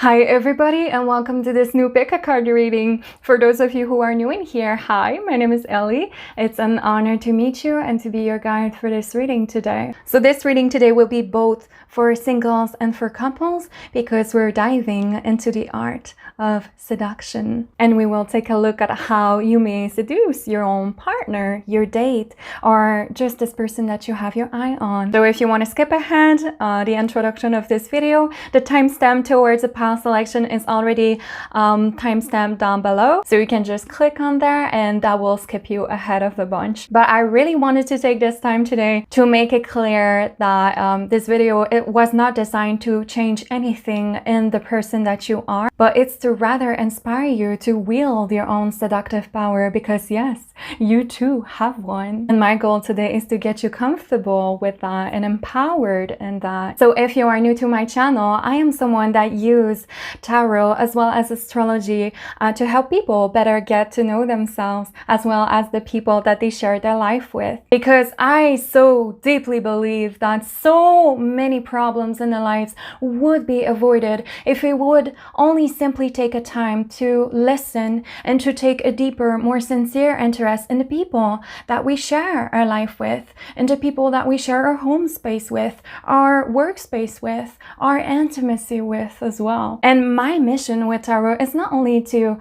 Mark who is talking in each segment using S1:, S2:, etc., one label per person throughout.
S1: Hi everybody, and welcome to this new pick a card reading. For those of you who are new in here, hi, my name is Ellie. It's an honor to meet you and to be your guide for this reading today. So this reading today will be both for singles and for couples because we're diving into the art of seduction. And we will take a look at how you may seduce your own partner, your date, or just this person that you have your eye on. So if you want to skip ahead, the introduction of this video, the timestamp towards the pile selection is already timestamped down below. So you can just click on there and that will skip you ahead of the bunch. But I really wanted to take this time today to make it clear that this video, it was not designed to change anything in the person that you are, but it's to rather inspire you to wield your own seductive power because yes, you too have one. And my goal today is to get you comfortable with that and empowered in that. So if you are new to my channel, I am someone that uses tarot as well as astrology to help people better get to know themselves as well as the people that they share their life with. Because I so deeply believe that so many problems in their lives would be avoided if we would only simply take a time to listen and to take a deeper, more sincere interest in the people that we share our life with, and the people that we share our home space with, our workspace with, our intimacy with as well. And my mission with tarot is not only to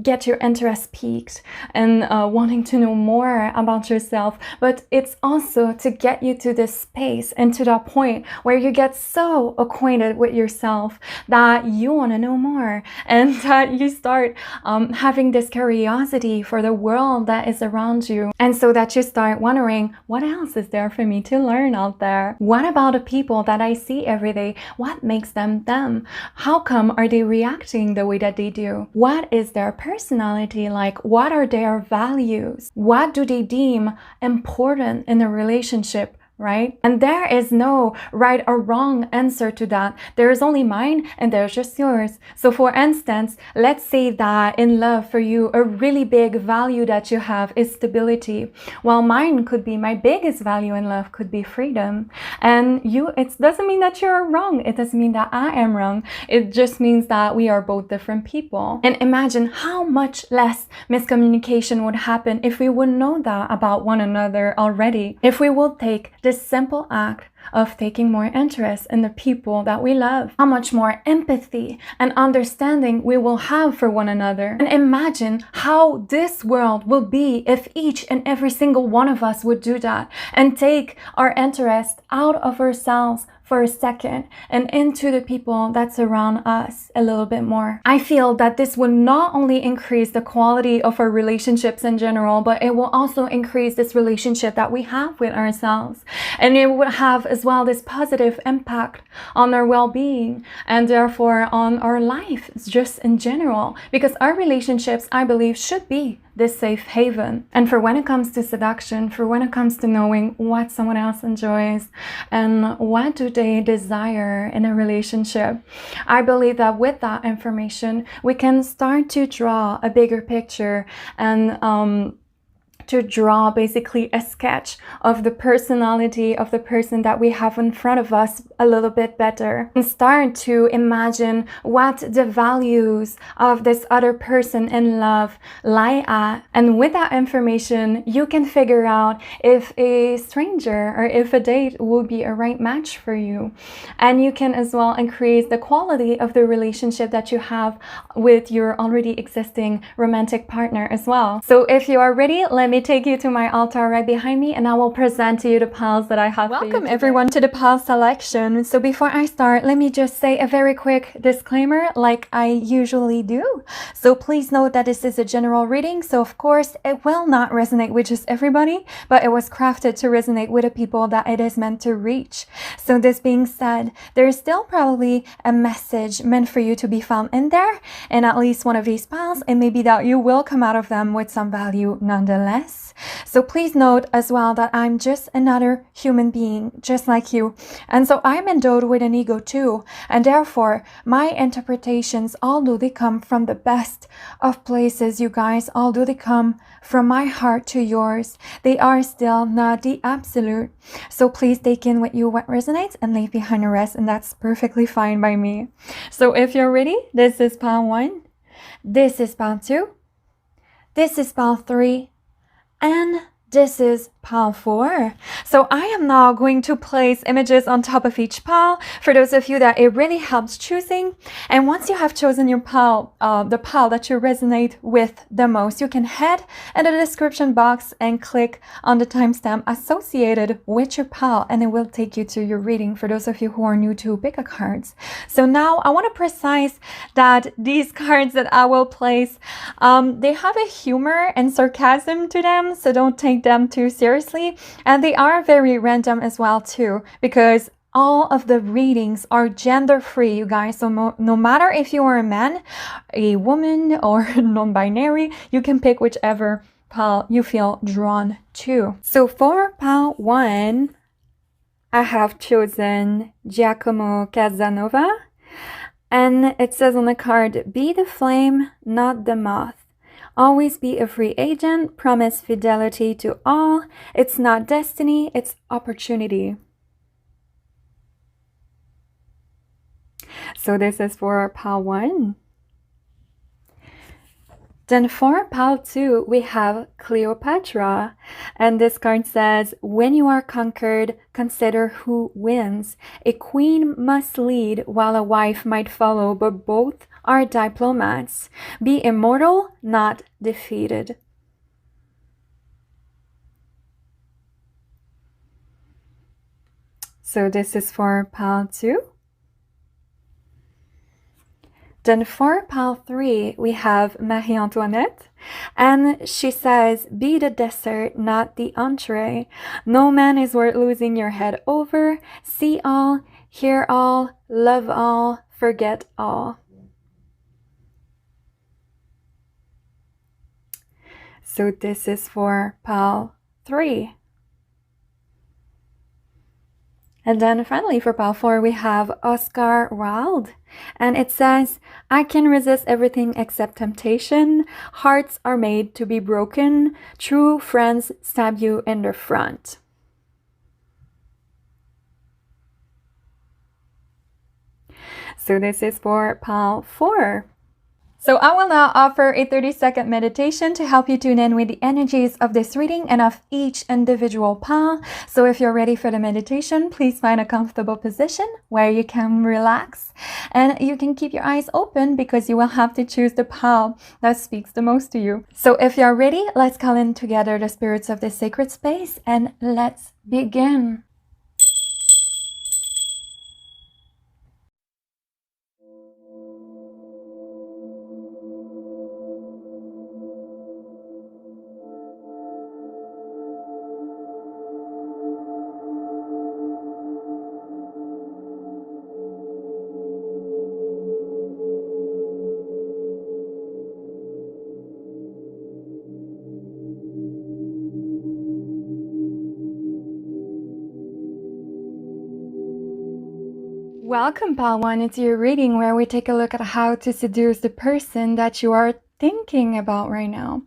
S1: get your interest piqued and wanting to know more about yourself, but it's also to get you to this space and to that point where you get so acquainted with yourself that you want to know more and that you start having this curiosity for the world that is around you, and so that you start wondering, what else is there for me to learn out there? What about the people that I see every day? What makes them them? How come are they reacting the way that they do? What is their personality like? What are their values? What do they deem important in a relationship? Right? And there is no right or wrong answer to that. There is only mine and there's just yours. So for instance, let's say that in love for you, a really big value that you have is stability. While mine could be, my biggest value in love could be freedom. And it doesn't mean that you're wrong. It doesn't mean that I am wrong. It just means that we are both different people. And imagine how much less miscommunication would happen if we would know that about one another already. If we will take this simple act of taking more interest in the people that we love, how much more empathy and understanding we will have for one another. And imagine how this world will be if each and every single one of us would do that and take our interest out of ourselves for a second and into the people that surround us a little bit more. I feel that this will not only increase the quality of our relationships in general, but it will also increase this relationship that we have with ourselves. And it will have as well this positive impact on our well-being and therefore on our life just in general. Because our relationships, I believe, should be this safe haven. And for when it comes to seduction, for when it comes to knowing what someone else enjoys and what do they desire in a relationship, I believe that with that information, we can start to draw a bigger picture and to draw basically a sketch of the personality of the person that we have in front of us a little bit better, and start to imagine what the values of this other person in love lie at. And with that information, you can figure out if a stranger or if a date would be a right match for you. And you can as well increase the quality of the relationship that you have with your already existing romantic partner as well. So if you are ready, let me take you to my altar right behind me and I will present to you the piles that I have for you. Welcome everyone to the pile selection. So before I start, let me just say a very quick disclaimer like I usually do. So please note that this is a general reading, so of course it will not resonate with just everybody, but it was crafted to resonate with the people that it is meant to reach. So this being said, there is still probably a message meant for you to be found in there in at least one of these piles, and maybe that you will come out of them with some value nonetheless. less. So please note as well that I'm just another human being, just like you. And so I'm endowed with an ego too. And therefore, my interpretations, although they come from the best of places, you guys, although they come from my heart to yours, they are still not the absolute. So please take in what resonates and leave behind the rest. And that's perfectly fine by me. So if you're ready, this is pile 1. This is pile 2. This is pile 3. And this is pile 4. So I am now going to place images on top of each pile for those of you that it really helps choosing. And once you have chosen your pile, the pile that you resonate with the most, you can head in the description box and click on the timestamp associated with your pile, and it will take you to your reading for those of you who are new to pick a cards. So now I want to precise that these cards that I will place, they have a humor and sarcasm to them, so don't take them too seriously. And they are very random as well too, because all of the readings are gender free, you guys. So no matter if you are a man, a woman, or non-binary, you can pick whichever pile you feel drawn to. So for pile 1, I have chosen Giacomo Casanova, and it says on the card, be the flame, not the moth. Always be a free agent, promise fidelity to all. It's not destiny, it's opportunity. So this is for pile 1. Then for pile 2, we have Cleopatra. And this card says, when you are conquered, consider who wins. A queen must lead while a wife might follow, but both are diplomats. Be immortal, not defeated. So this is for pile 2. Then for pile 3, we have Marie Antoinette, and she says, be the dessert, not the entree. No man is worth losing your head over. See all, hear all, love all, forget all. So this is for pile 3. And then finally for pile 4, we have Oscar Wilde. And it says, I can resist everything except temptation. Hearts are made to be broken. True friends stab you in the front. So this is for pile 4. So I will now offer a 30-second meditation to help you tune in with the energies of this reading and of each individual pile. So if you're ready for the meditation, please find a comfortable position where you can relax. And you can keep your eyes open because you will have to choose the pile that speaks the most to you. So if you're ready, let's call in together the spirits of this sacred space and let's begin. Welcome, pile 1. It's your reading where we take a look at how to seduce the person that you are thinking about right now.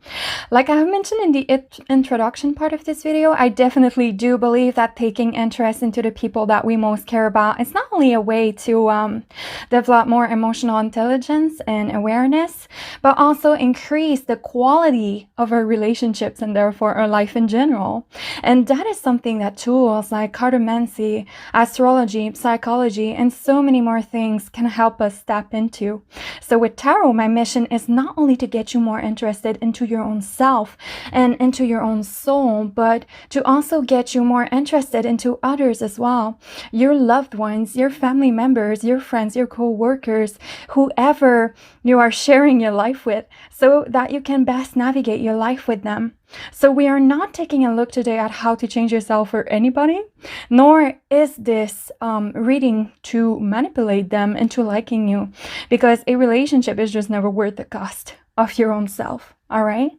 S1: Like I have mentioned in the introduction part of this video, I definitely do believe that taking interest into the people that we most care about is not only a way to develop more emotional intelligence and awareness, but also increase the quality of our relationships and therefore our life in general. And that is something that tools like cartomancy, astrology, psychology, and so many more things can help us tap into. So with tarot, my mission is not only to get you more interested into your own self and into your own soul, but to also get you more interested into others as well. Your loved ones, your family members, your friends, your co-workers, whoever you are sharing your life with, so that you can best navigate your life with them. So we are not taking a look today at how to change yourself for anybody, nor is this reading to manipulate them into liking you, because a relationship is just never worth the cost of your own self. All right.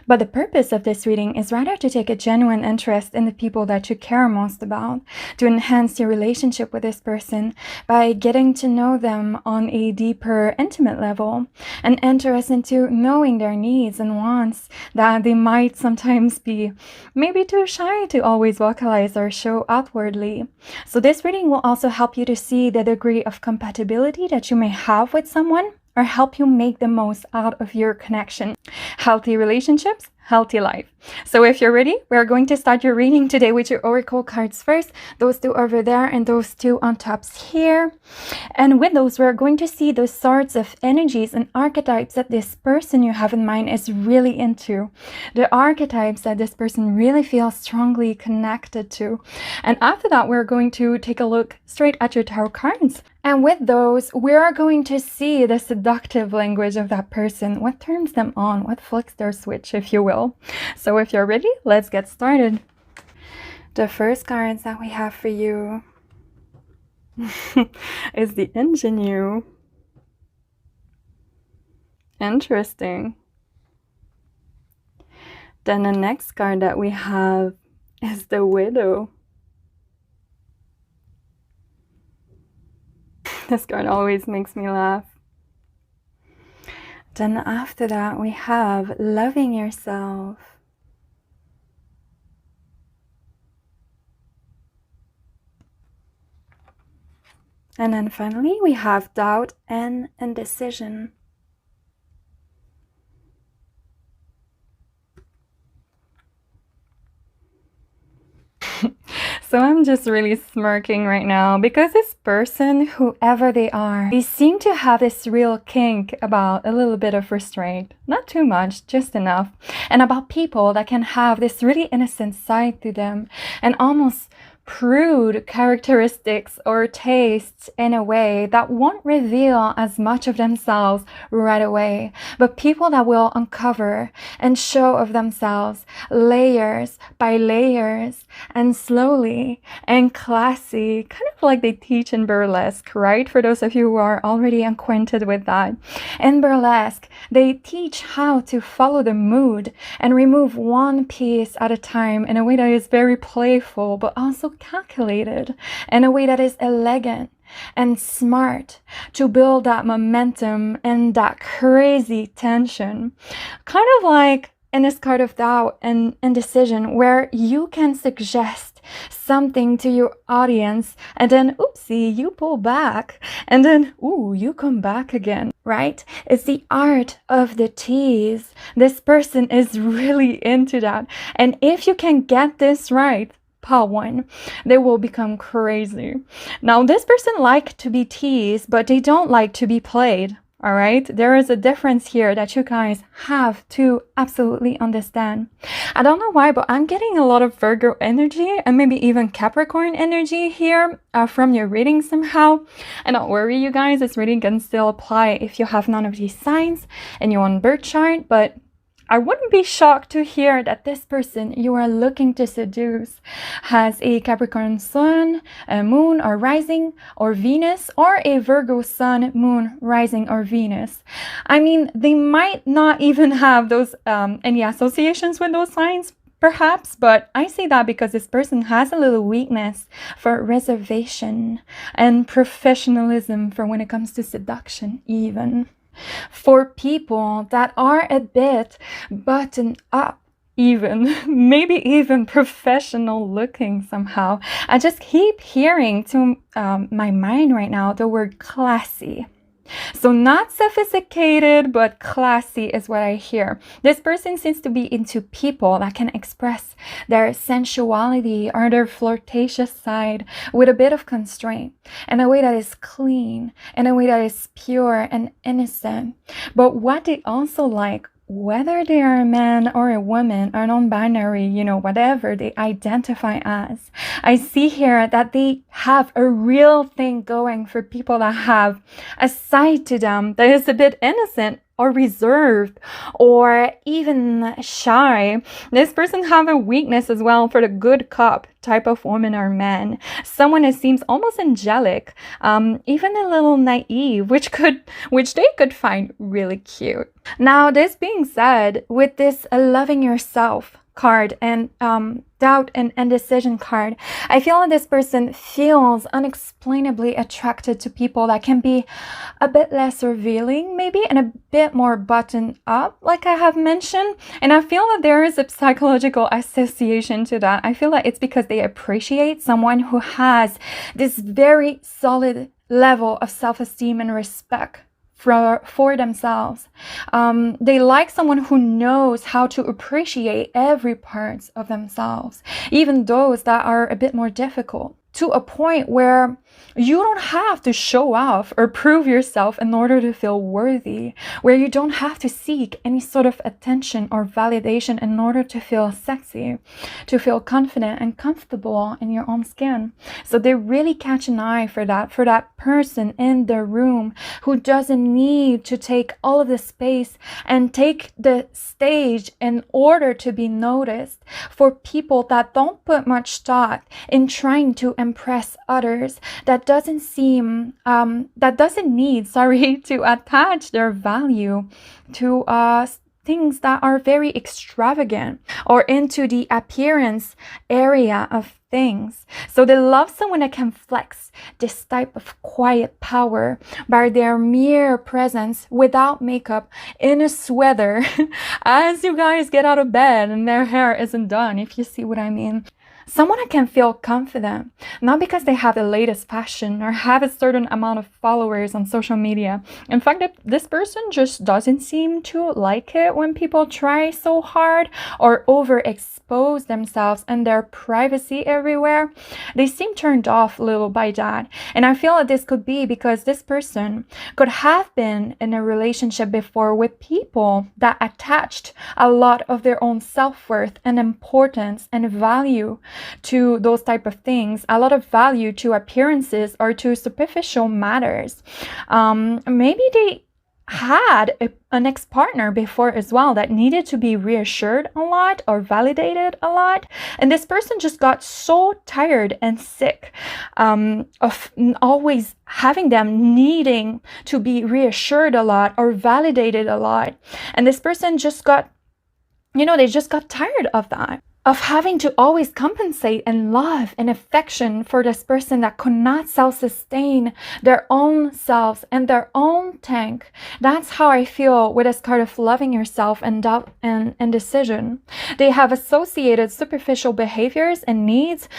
S1: But the purpose of this reading is rather to take a genuine interest in the people that you care most about, to enhance your relationship with this person by getting to know them on a deeper, intimate level, and enter us into knowing their needs and wants that they might sometimes be maybe too shy to always vocalize or show outwardly. So this reading will also help you to see the degree of compatibility that you may have with someone, or help you make the most out of your connection. Healthy relationships, healthy life. So if you're ready, we're going to start your reading today with your oracle cards first. Those two over there and those two on tops here. And with those, we're going to see the sorts of energies and archetypes that this person you have in mind is really into. The archetypes that this person really feels strongly connected to. And after that, we're going to take a look straight at your tarot cards. And with those, we are going to see the seductive language of that person, what turns them on, what flicks their switch, if you will. So if you're ready, let's get started. The first cards that we have for you is the ingenue. Interesting. Then the next card that we have is the widow. This card always makes me laugh. Then after that, we have loving yourself. And then finally, we have doubt and indecision. So I'm just really smirking right now because this person, whoever they are, they seem to have this real kink about a little bit of restraint. Not too much, just enough. And about people that can have this really innocent side to them and almost prude characteristics or tastes in a way that won't reveal as much of themselves right away, but people that will uncover and show of themselves layers by layers and slowly and classy, kind of like they teach in burlesque, right? For those of you who are already acquainted with that. In burlesque, they teach how to follow the mood and remove one piece at a time in a way that is very playful, but also calculated, in a way that is elegant and smart, to build that momentum and that crazy tension. Kind of like in this card of doubt and indecision, where you can suggest something to your audience and then oopsie, you pull back and then ooh, you come back again, right? It's the art of the tease. This person is really into that, and if you can get this right, part one, they will become crazy. Now, this person like to be teased, but they don't like to be played. All right, there is a difference here that you guys have to absolutely understand. I don't know why, but I'm getting a lot of Virgo energy and maybe even Capricorn energy here from your reading somehow. And don't worry, you guys, this reading can still apply if you have none of these signs in your own birth chart, but I wouldn't be shocked to hear that this person you are looking to seduce has a Capricorn sun, a moon or rising, or Venus, or a Virgo sun, moon, rising, or Venus. I mean, they might not even have those any associations with those signs, perhaps, but I say that because this person has a little weakness for reservation and professionalism for when it comes to seduction even. For people that are a bit buttoned up, even maybe even professional looking somehow. I just keep hearing to my mind right now the word classy. So not sophisticated, but classy is what I hear. This person seems to be into people that can express their sensuality or their flirtatious side with a bit of constraint, in a way that is clean, in a way that is pure and innocent. But what they also like, whether they are a man or a woman or non-binary, you know, whatever they identify as, I see here that they have a real thing going for people that have a side to them that is a bit innocent or reserved or even shy. This person have a weakness as well for the good cop type of woman or man. Someone that seems almost angelic, even a little naive, which they could find really cute. Now, this being said, with this loving yourself card and doubt and indecision card, I feel that this person feels unexplainably attracted to people that can be a bit less revealing maybe and a bit more buttoned up, like I have mentioned. And I feel that there is a psychological association to that. I feel that it's because they appreciate someone who has this very solid level of self-esteem and respect for themselves. They like someone who knows how to appreciate every part of themselves, even those that are a bit more difficult, to a point where you don't have to show off or prove yourself in order to feel worthy, where you don't have to seek any sort of attention or validation in order to feel sexy, to feel confident and comfortable in your own skin. So they really catch an eye for that person in the room who doesn't need to take all of the space and take the stage in order to be noticed, for people that don't put much thought in trying to impress others, that doesn't need to attach their value to things that are very extravagant or into the appearance area of things. So they love someone that can flex this type of quiet power by their mere presence without makeup, in a sweater, as you guys get out of bed and their hair isn't done, if you see what I mean. Someone that can feel confident, not because they have the latest fashion or have a certain amount of followers on social media. In fact, this person just doesn't seem to like it when people try so hard or overexpose themselves and their privacy everywhere. They seem turned off a little by that. And I feel that this could be because this person could have been in a relationship before with people that attached a lot of their own self-worth and importance and value to those type of things, a lot of value to appearances or to superficial matters. Maybe they had an ex-partner before as well that needed to be reassured a lot or validated a lot, and this person just got so tired and sick of always having them needing to be reassured a lot or validated a lot, and this person just got, they just got tired of that, of having to always compensate and love and affection for this person that could not self-sustain their own selves and their own tank. That's how I feel with this card of loving yourself and doubt and indecision. They have associated superficial behaviors and needs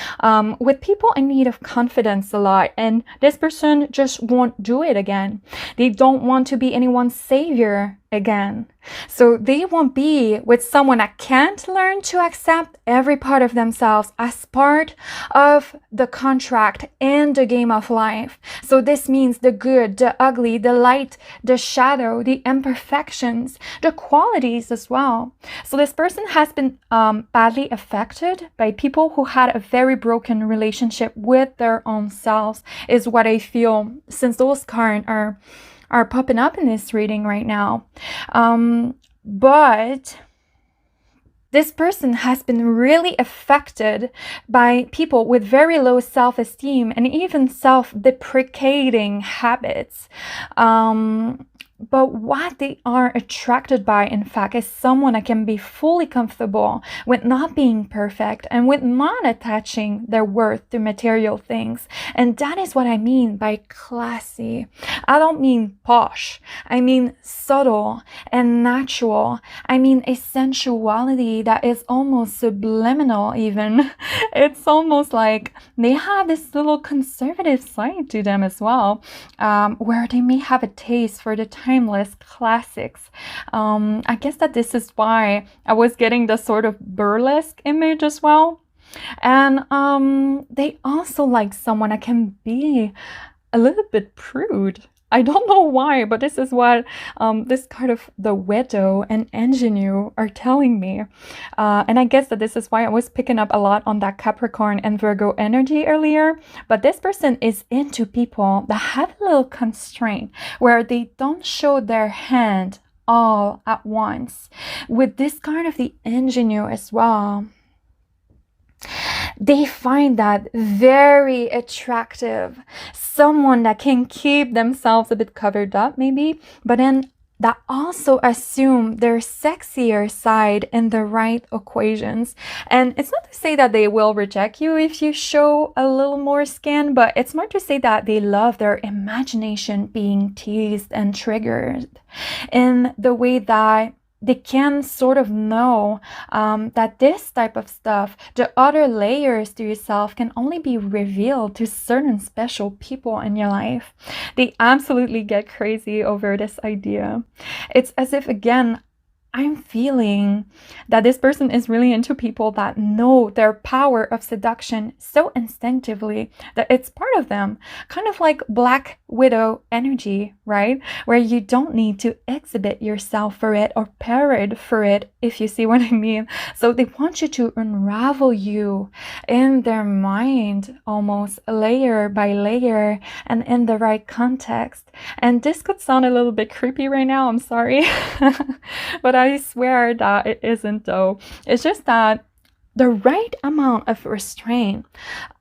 S1: with people in need of confidence a lot, and this person just won't do it again. They don't want to be anyone's savior again. So they won't be with someone that can't learn to accept every part of themselves as part of the contract and the game of life. So this means the good, the ugly, the light, the shadow, the imperfections, the qualities as well. So this person has been badly affected by people who had a very broken relationship with their own selves, is what I feel, since those cards are popping up in this reading right now. But this person has been really affected by people with very low self-esteem and even self-deprecating habits. But what they are attracted by, in fact, is someone that can be fully comfortable with not being perfect and with not attaching their worth to material things. And that is what I mean by classy. I don't mean posh. I mean subtle and natural. I mean a sensuality that is almost subliminal even. It's almost like they have this little conservative side to them as well, where they may have a taste for the timeless classics. I guess that this is why I was getting the sort of burlesque image as well. And they also like someone that can be a little bit prude. I don't know why, but this is what this card of the widow and ingenue are telling me. And I guess that this is why I was picking up a lot on that Capricorn and Virgo energy earlier. But this person is into people that have a little constraint, where they don't show their hand all at once. With this card of the ingenue as well, they find that very attractive. Someone that can keep themselves a bit covered up maybe, but then that also assume their sexier side in the right equations. And it's not to say that they will reject you if you show a little more skin, but it's more to say that they love their imagination being teased and triggered in the way that they can sort of know that this type of stuff, the other layers to yourself, can only be revealed to certain special people in your life. They absolutely get crazy over this idea. It's as if, again, I'm feeling that this person is really into people that know their power of seduction so instinctively that it's part of them. Kind of like Black Widow energy, right? Where you don't need to exhibit yourself for it or parade for it, if you see what I mean. So they want you to unravel you in their mind, almost layer by layer and in the right context. And this could sound a little bit creepy right now, I'm sorry. But I swear that it isn't though. It's just that the right amount of restraint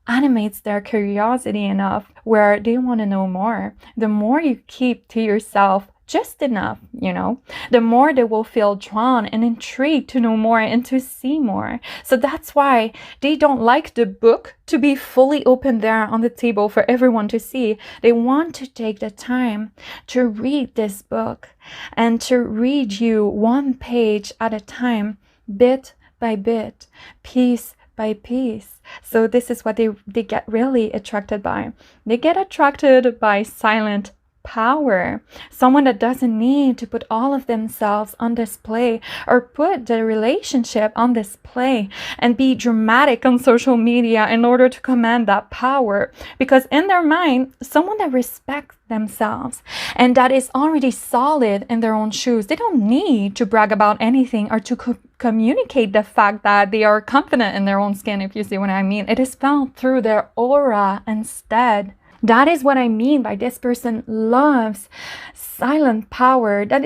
S1: animates their curiosity enough where they want to know more. The more you keep to yourself, just enough, you know, the more they will feel drawn and intrigued to know more and to see more. So that's why they don't like the book to be fully open there on the table for everyone to see. They want to take the time to read this book and to read you one page at a time, bit by bit, piece by piece. So this is what they get really attracted by. They get attracted by silent power, someone that doesn't need to put all of themselves on display or put the relationship on display and be dramatic on social media in order to command that power. Because in their mind, someone that respects themselves and that is already solid in their own shoes, they don't need to brag about anything or to communicate the fact that they are confident in their own skin, if you see what I mean. It is felt through their aura instead. That is what I mean by this person loves silent power. That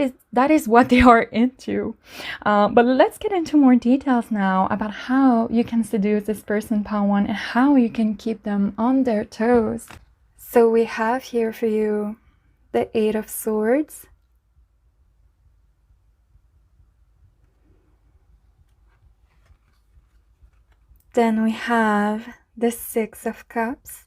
S1: is what they are into. But let's get into more details now about how you can seduce this person, Pile 1, and how you can keep them on their toes. So we have here for you the 8 of Swords. Then we have the 6 of Cups.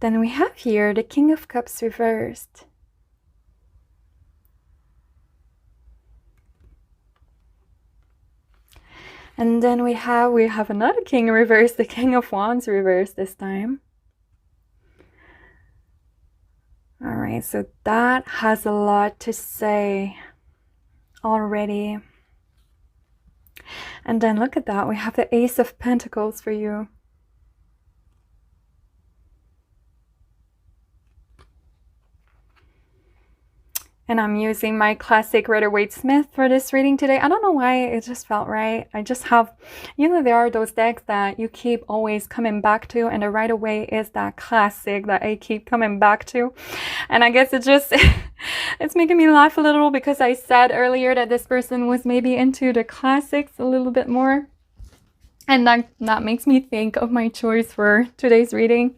S1: Then we have here the King of Cups reversed. And then we have another King reversed, the King of Wands reversed this time. All right, so that has a lot to say already. And then look at that, we have the Ace of Pentacles for you. And I'm using my classic Rider-Waite-Smith for this reading today. I don't know why, it just felt right. I just have, you know, there are those decks that you keep always coming back to, and the Rider-Waite is that classic that I keep coming back to. And I guess it just, it's making me laugh a little because I said earlier that this person was maybe into the classics a little bit more. And that makes me think of my choice for today's reading.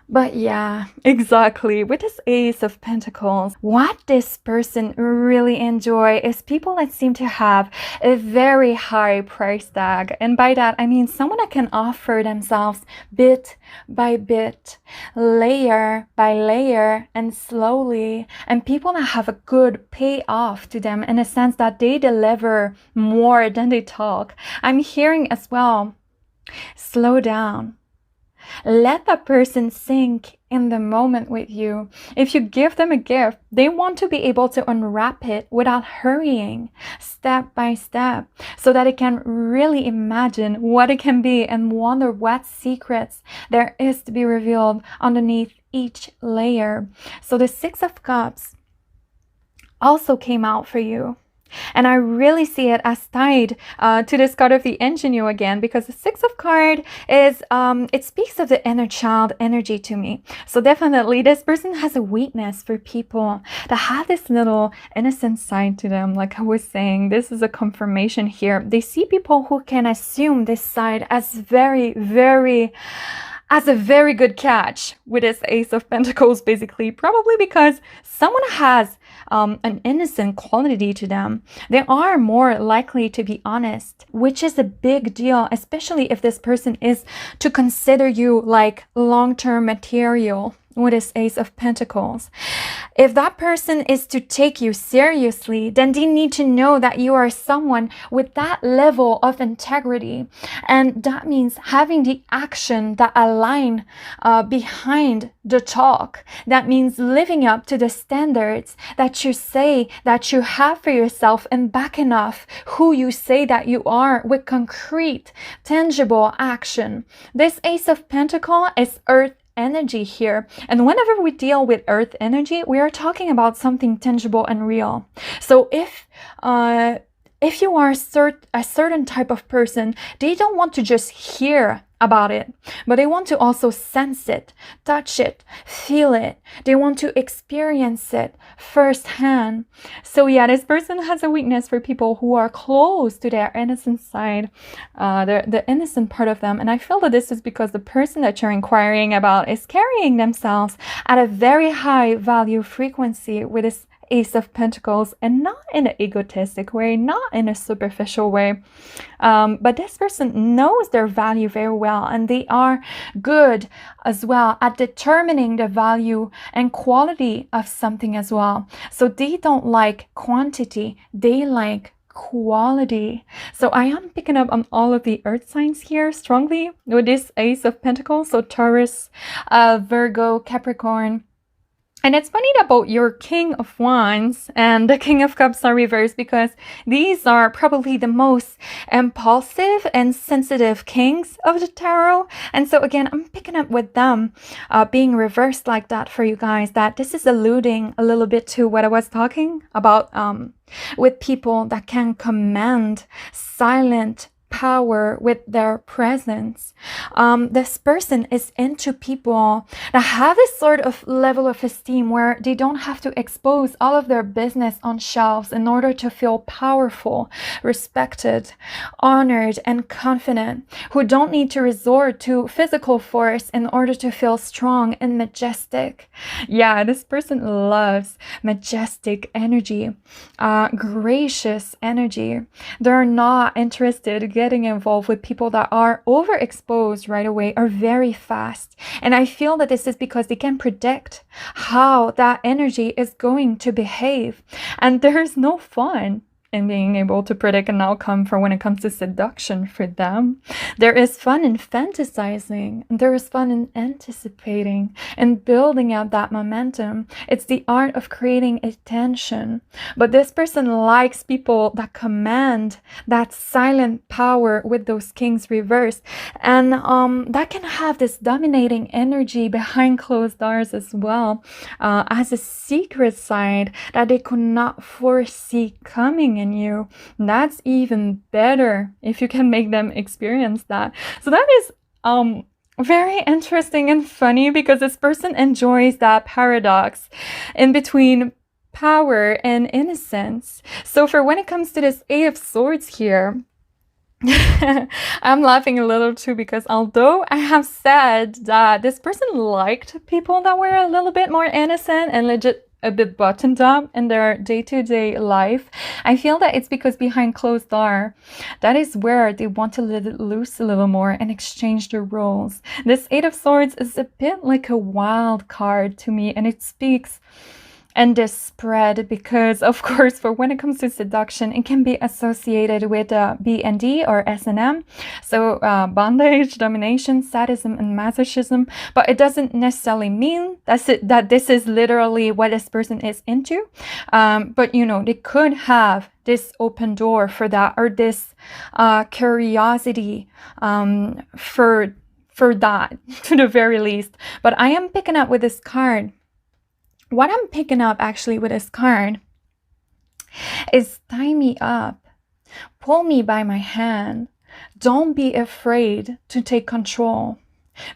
S1: But yeah, exactly. With this Ace of Pentacles, what this person really enjoy is people that seem to have a very high price tag. And by that, I mean someone that can offer themselves bit by bit, layer by layer, and slowly. And people that have a good payoff to them in a sense that they deliver more than they talk. I'm hearing as well, slow down. Let that person sink in the moment with you. If you give them a gift, they want to be able to unwrap it without hurrying, step by step, so that it can really imagine what it can be and wonder what secrets there is to be revealed underneath each layer. So the 6 of Cups also came out for you. And I really see it as tied to this card of the ingenue again, because the Six of Card is, it speaks of the inner child energy to me. So definitely this person has a weakness for people that have this little innocent side to them. Like I was saying, this is a confirmation here. They see people who can assume this side as as a very good catch with this Ace of Pentacles, basically, probably because someone has an innocent quality to them. They are more likely to be honest, which is a big deal, especially if this person is to consider you like long-term material with this Ace of Pentacles. If that person is to take you seriously, then they need to know that you are someone with that level of integrity. And that means having the action that align behind the talk. That means living up to the standards that you say that you have for yourself, and backing off who you say that you are with concrete, tangible action. This Ace of Pentacles is earth energy here, and whenever we deal with earth energy, we are talking about something tangible and real. So if you are a certain type of person, they don't want to just hear about it, but they want to also sense it, touch it, feel it. They want to experience it firsthand. So yeah, this person has a weakness for people who are close to their innocent side, the innocent part of them. And I feel that this is because the person that you're inquiring about is carrying themselves at a very high value frequency with this Ace of Pentacles, and not in an egotistic way, not in a superficial way, but this person knows their value very well, and they are good as well at determining the value and quality of something as well. So they don't like quantity, they like quality. So I am picking up on all of the earth signs here strongly with this Ace of Pentacles. So Taurus, Virgo, Capricorn. And it's funny about your King of Wands and the King of Cups are reversed, because these are probably the most impulsive and sensitive kings of the tarot. And so again, I'm picking up with them being reversed like that for you guys, that this is alluding a little bit to what I was talking about with people that can command silent power with their presence. This person is into people that have this sort of level of esteem where they don't have to expose all of their business on shelves in order to feel powerful, respected, honored, and confident, who don't need to resort to physical force in order to feel strong and majestic. Yeah, this person loves majestic energy, gracious energy. They're not interested in getting involved with people that are overexposed right away or very fast. And I feel that this is because they can predict how that energy is going to behave. And there's no fun in being able to predict an outcome for when it comes to seduction for them. There is fun in fantasizing, and there is fun in anticipating and building out that momentum. It's the art of creating attention. But this person likes people that command that silent power with those kings reversed, and that can have this dominating energy behind closed doors as well, as a secret side that they could not foresee coming in you. That's even better if you can make them experience that. So that is very interesting and funny, because this person enjoys that paradox in between power and innocence. So for when it comes to this Eight of Swords here, I'm laughing a little too, because although I have said that this person liked people that were a little bit more innocent and legit a bit buttoned up in their day-to-day life, I feel that it's because behind closed door, that is where they want to let it loose a little more and exchange the roles. This Eight of Swords is a bit like a wild card to me, and it speaks and this spread because, of course, for when it comes to seduction, it can be associated with B&D or S&M, so bondage, domination, sadism, and masochism. But it doesn't necessarily mean that this is literally what this person is into. But you know, they could have this open door for that, or this curiosity for that, to the very least. But I am picking up with this card. What I'm picking up actually with this card is tie me up, pull me by my hand. Don't be afraid to take control.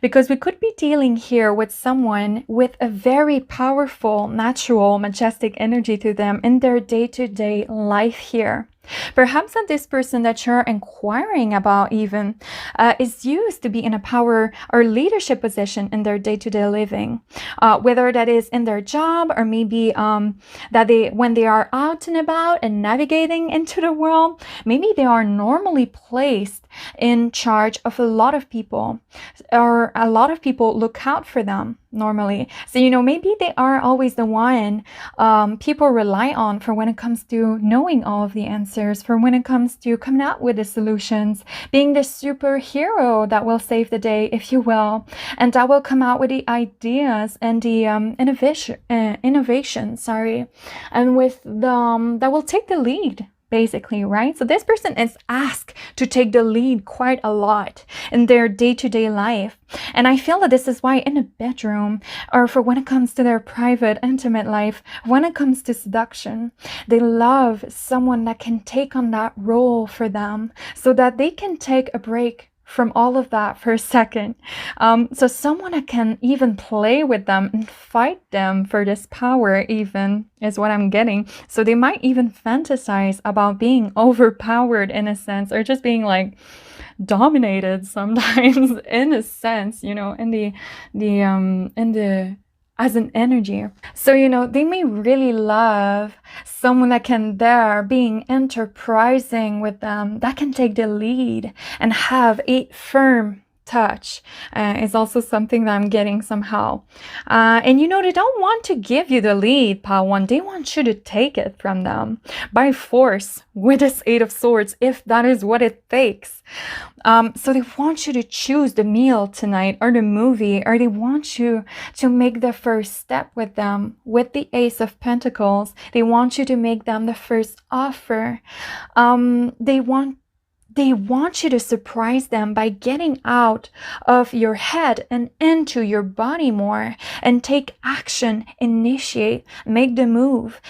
S1: Because we could be dealing here with someone with a very powerful, natural, majestic energy to them in their day-to-day life here. Perhaps that this person that you're inquiring about even is used to be in a power or leadership position in their day-to-day living, whether that is in their job or maybe that when they are out and about and navigating into the world, maybe they are normally placed in charge of a lot of people, or a lot of people look out for them normally. So, maybe they are always the one people rely on for when it comes to knowing all of the answers, for when it comes to coming out with the solutions, being the superhero that will save the day, if you will, and that will come out with the ideas and the innovation, and with the that will take the lead. Basically, right? So this person is asked to take the lead quite a lot in their day-to-day life. And I feel that this is why in a bedroom, or for when it comes to their private, intimate life, when it comes to seduction, they love someone that can take on that role for them so that they can take a break from all of that for a second. So someone that can even play with them and fight them for this power even is what I'm getting. So they might even fantasize about being overpowered in a sense, or just being like dominated sometimes in a sense, in the as an energy. So, they may really love someone that can being enterprising with them, that can take the lead and have a firm touch is also something that I'm getting somehow. And they don't want to give you the lead, Pawan. They want you to take it from them by force with this Eight of Swords, if that is what it takes. So they want you to choose the meal tonight or the movie, or they want you to make the first step with them with the Ace of Pentacles. They want you to make them the first offer. They want you to surprise them by getting out of your head and into your body more and take action, initiate, make the move,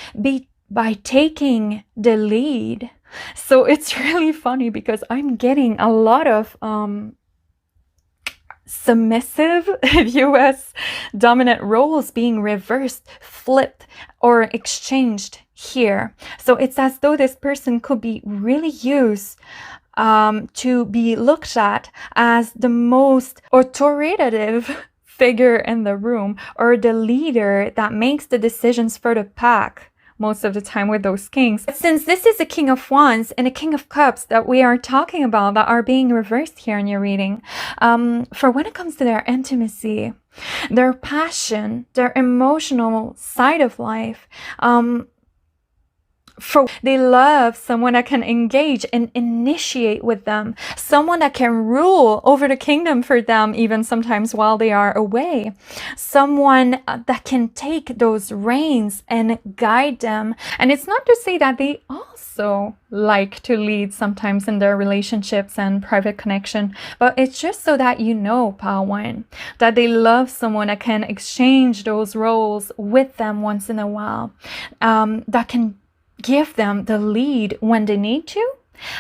S1: by taking the lead. So it's really funny because I'm getting a lot of submissive US dominant roles being reversed, flipped, or exchanged here. So it's as though this person could be really used to be looked at as the most authoritative figure in the room, or the leader that makes the decisions for the pack most of the time with those kings. But since this is a King of Wands and a King of Cups that we are talking about, that are being reversed here in your reading, for when it comes to their intimacy, their passion, their emotional side of life, they love someone that can engage and initiate with them, someone that can rule over the kingdom for them, even sometimes while they are away, someone that can take those reins and guide them. And it's not to say that they also like to lead sometimes in their relationships and private connection, but it's just so that Pawan, that they love someone that can exchange those roles with them once in a while, that can give them the lead when they need to,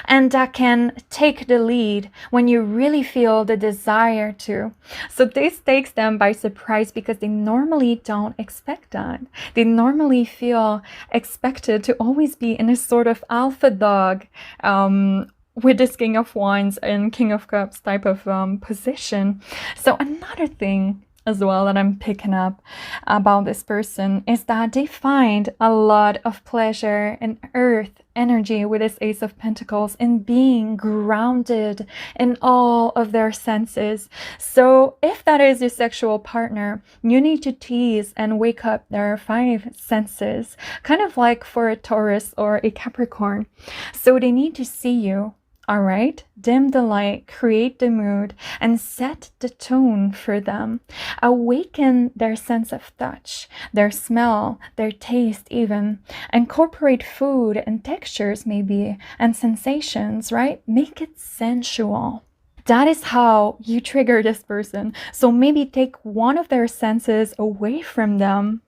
S1: and that can take the lead when you really feel the desire to. So this takes them by surprise because they normally don't expect that. They normally feel expected to always be in a sort of alpha dog with this King of Wands and King of Cups type of position. So another thing as well that I'm picking up about this person is that they find a lot of pleasure and earth energy with this Ace of Pentacles in being grounded in all of their senses. So if that is your sexual partner, you need to tease and wake up their 5 senses, kind of like for a Taurus or a Capricorn. So they need to see you. All right, dim the light, create the mood, and set the tone for them. Awaken their sense of touch, their smell, their taste even. Incorporate food and textures maybe, and sensations, right? Make it sensual. That is how you trigger this person. So maybe take one of their senses away from them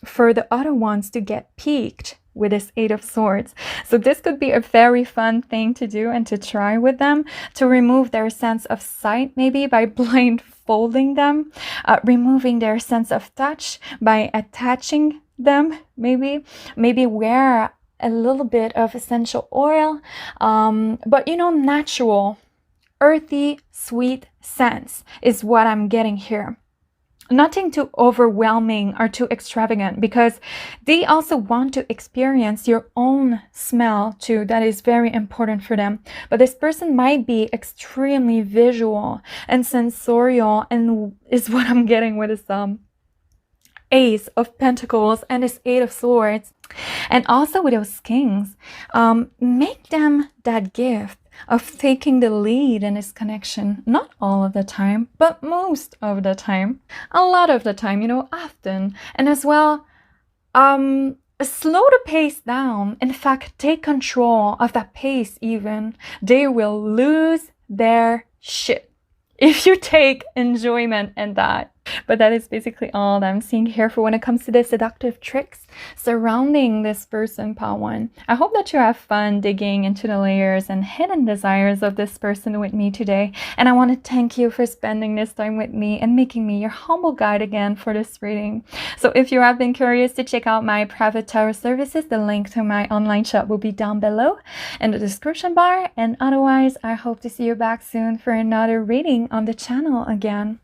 S1: for the other ones to get piqued with this Eight of Swords. So this could be a very fun thing to do and to try with them, to remove their sense of sight, maybe by blindfolding them, removing their sense of touch by attaching them, maybe wear a little bit of essential oil, but you know, natural, earthy, sweet scents is what I'm getting here. Nothing too overwhelming or too extravagant, because they also want to experience your own smell too. That is very important for them. But this person might be extremely visual and sensorial, and is what I'm getting with this Ace of Pentacles and this Eight of Swords. And also with those kings, make them that gift of taking the lead in this connection. Not all of the time, but most of the time. A lot of the time, you know, often. And as well, slow the pace down. In fact, take control of that pace even. They will lose their shit if you take enjoyment in that. But that is basically all that I'm seeing here for when it comes to the seductive tricks surrounding this person, Part 1. I hope that you have fun digging into the layers and hidden desires of this person with me today. And I want to thank you for spending this time with me and making me your humble guide again for this reading. So if you have been curious to check out my private tarot services, the link to my online shop will be down below in the description bar. And otherwise, I hope to see you back soon for another reading on the channel again.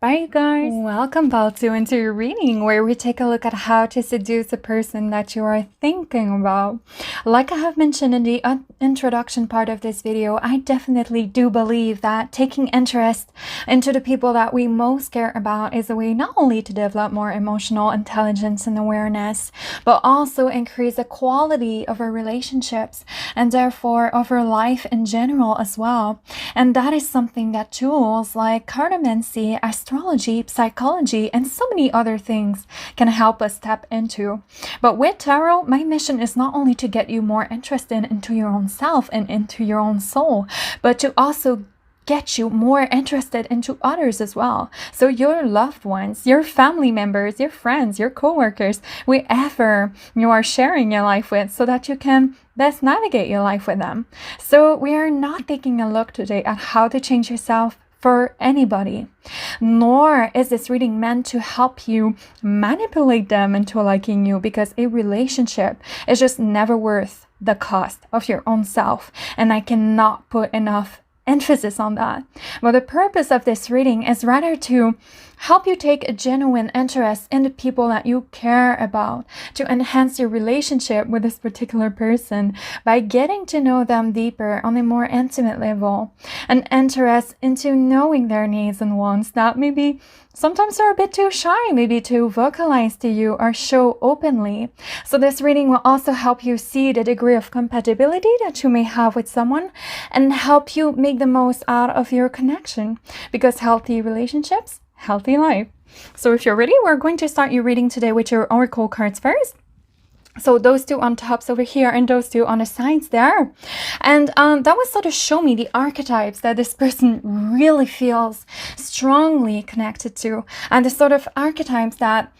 S1: Bye, you guys. Welcome back to into your reading, where we take a look at how to seduce a person that you are thinking about. Like I have mentioned in the introduction part of this video, I definitely do believe that taking interest into the people that we most care about is a way not only to develop more emotional intelligence and awareness, but also increase the quality of our relationships and therefore of our life in general as well. And that is something that tools like cartomancy, astrology, psychology, and so many other things can help us tap into. But with tarot, my mission is not only to get you more interested into your own self and into your own soul, but to also get you more interested into others as well. So your loved ones, your family members, your friends, your co-workers, whoever you are sharing your life with, so that you can best navigate your life with them. So we are not taking a look today at how to change yourself for anybody, nor is this reading meant to help you manipulate them into liking you, because a relationship is just never worth the cost of your own self, and I cannot put enough emphasis on that. But the purpose of this reading is rather to help you take a genuine interest in the people that you care about, to enhance your relationship with this particular person by getting to know them deeper on a more intimate level, an interest into knowing their needs and wants that maybe sometimes are a bit too shy, maybe to vocalize to you or show openly. So this reading will also help you see the degree of compatibility that you may have with someone and help you make the most out of your connection, because healthy relationships, healthy life. So if you're ready, we're going to start your reading today with your oracle cards first. So those two on tops over here and those two on the sides there. And that will sort of show me the archetypes that this person really feels strongly connected to, and the sort of archetypes that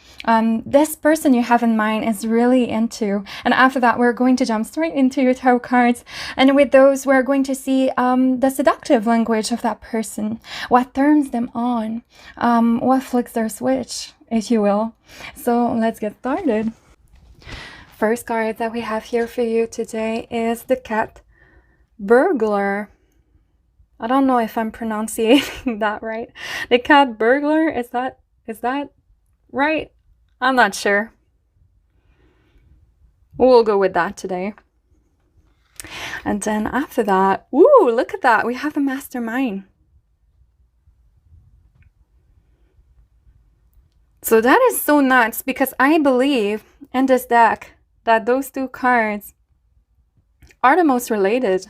S1: this person you have in mind is really into. And after that, we're going to jump straight into your tarot cards. And with those, we're going to see the seductive language of that person, what turns them on, what flicks their switch, if you will. So let's get started. First card that we have here for you today is the cat burglar. I don't know if I'm pronouncing that right. The cat burglar, is that right? I'm not sure. We'll go with that today. And then after that, ooh, look at that. We have the mastermind. So that is so nuts, because I believe in this deck that those two cards are the most related.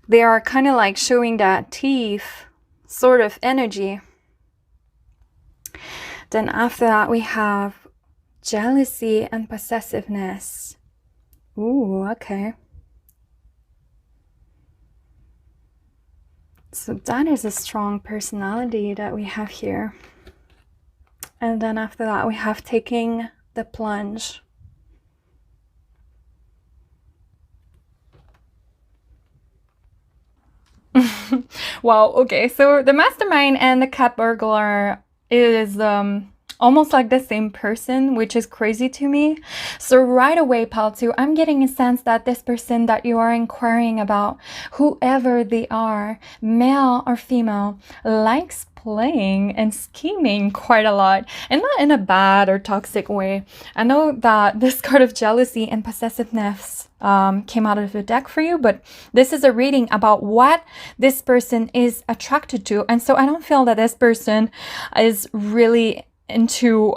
S1: They are kind of like showing that thief sort of energy. Then after that, we have jealousy and possessiveness. Ooh, okay. So that is a strong personality that we have here. And then after that, we have taking the plunge. Wow, okay, so the mastermind and the cat burglar is almost like the same person, which is crazy to me. So right away, pal 2, I'm getting a sense that this person that you are inquiring about, whoever they are, male or female, likes playing and scheming quite a lot, and not in a bad or toxic way. I know that this card of jealousy and possessiveness came out of the deck for you, but this is a reading about what this person is attracted to. And so I don't feel that this person is really into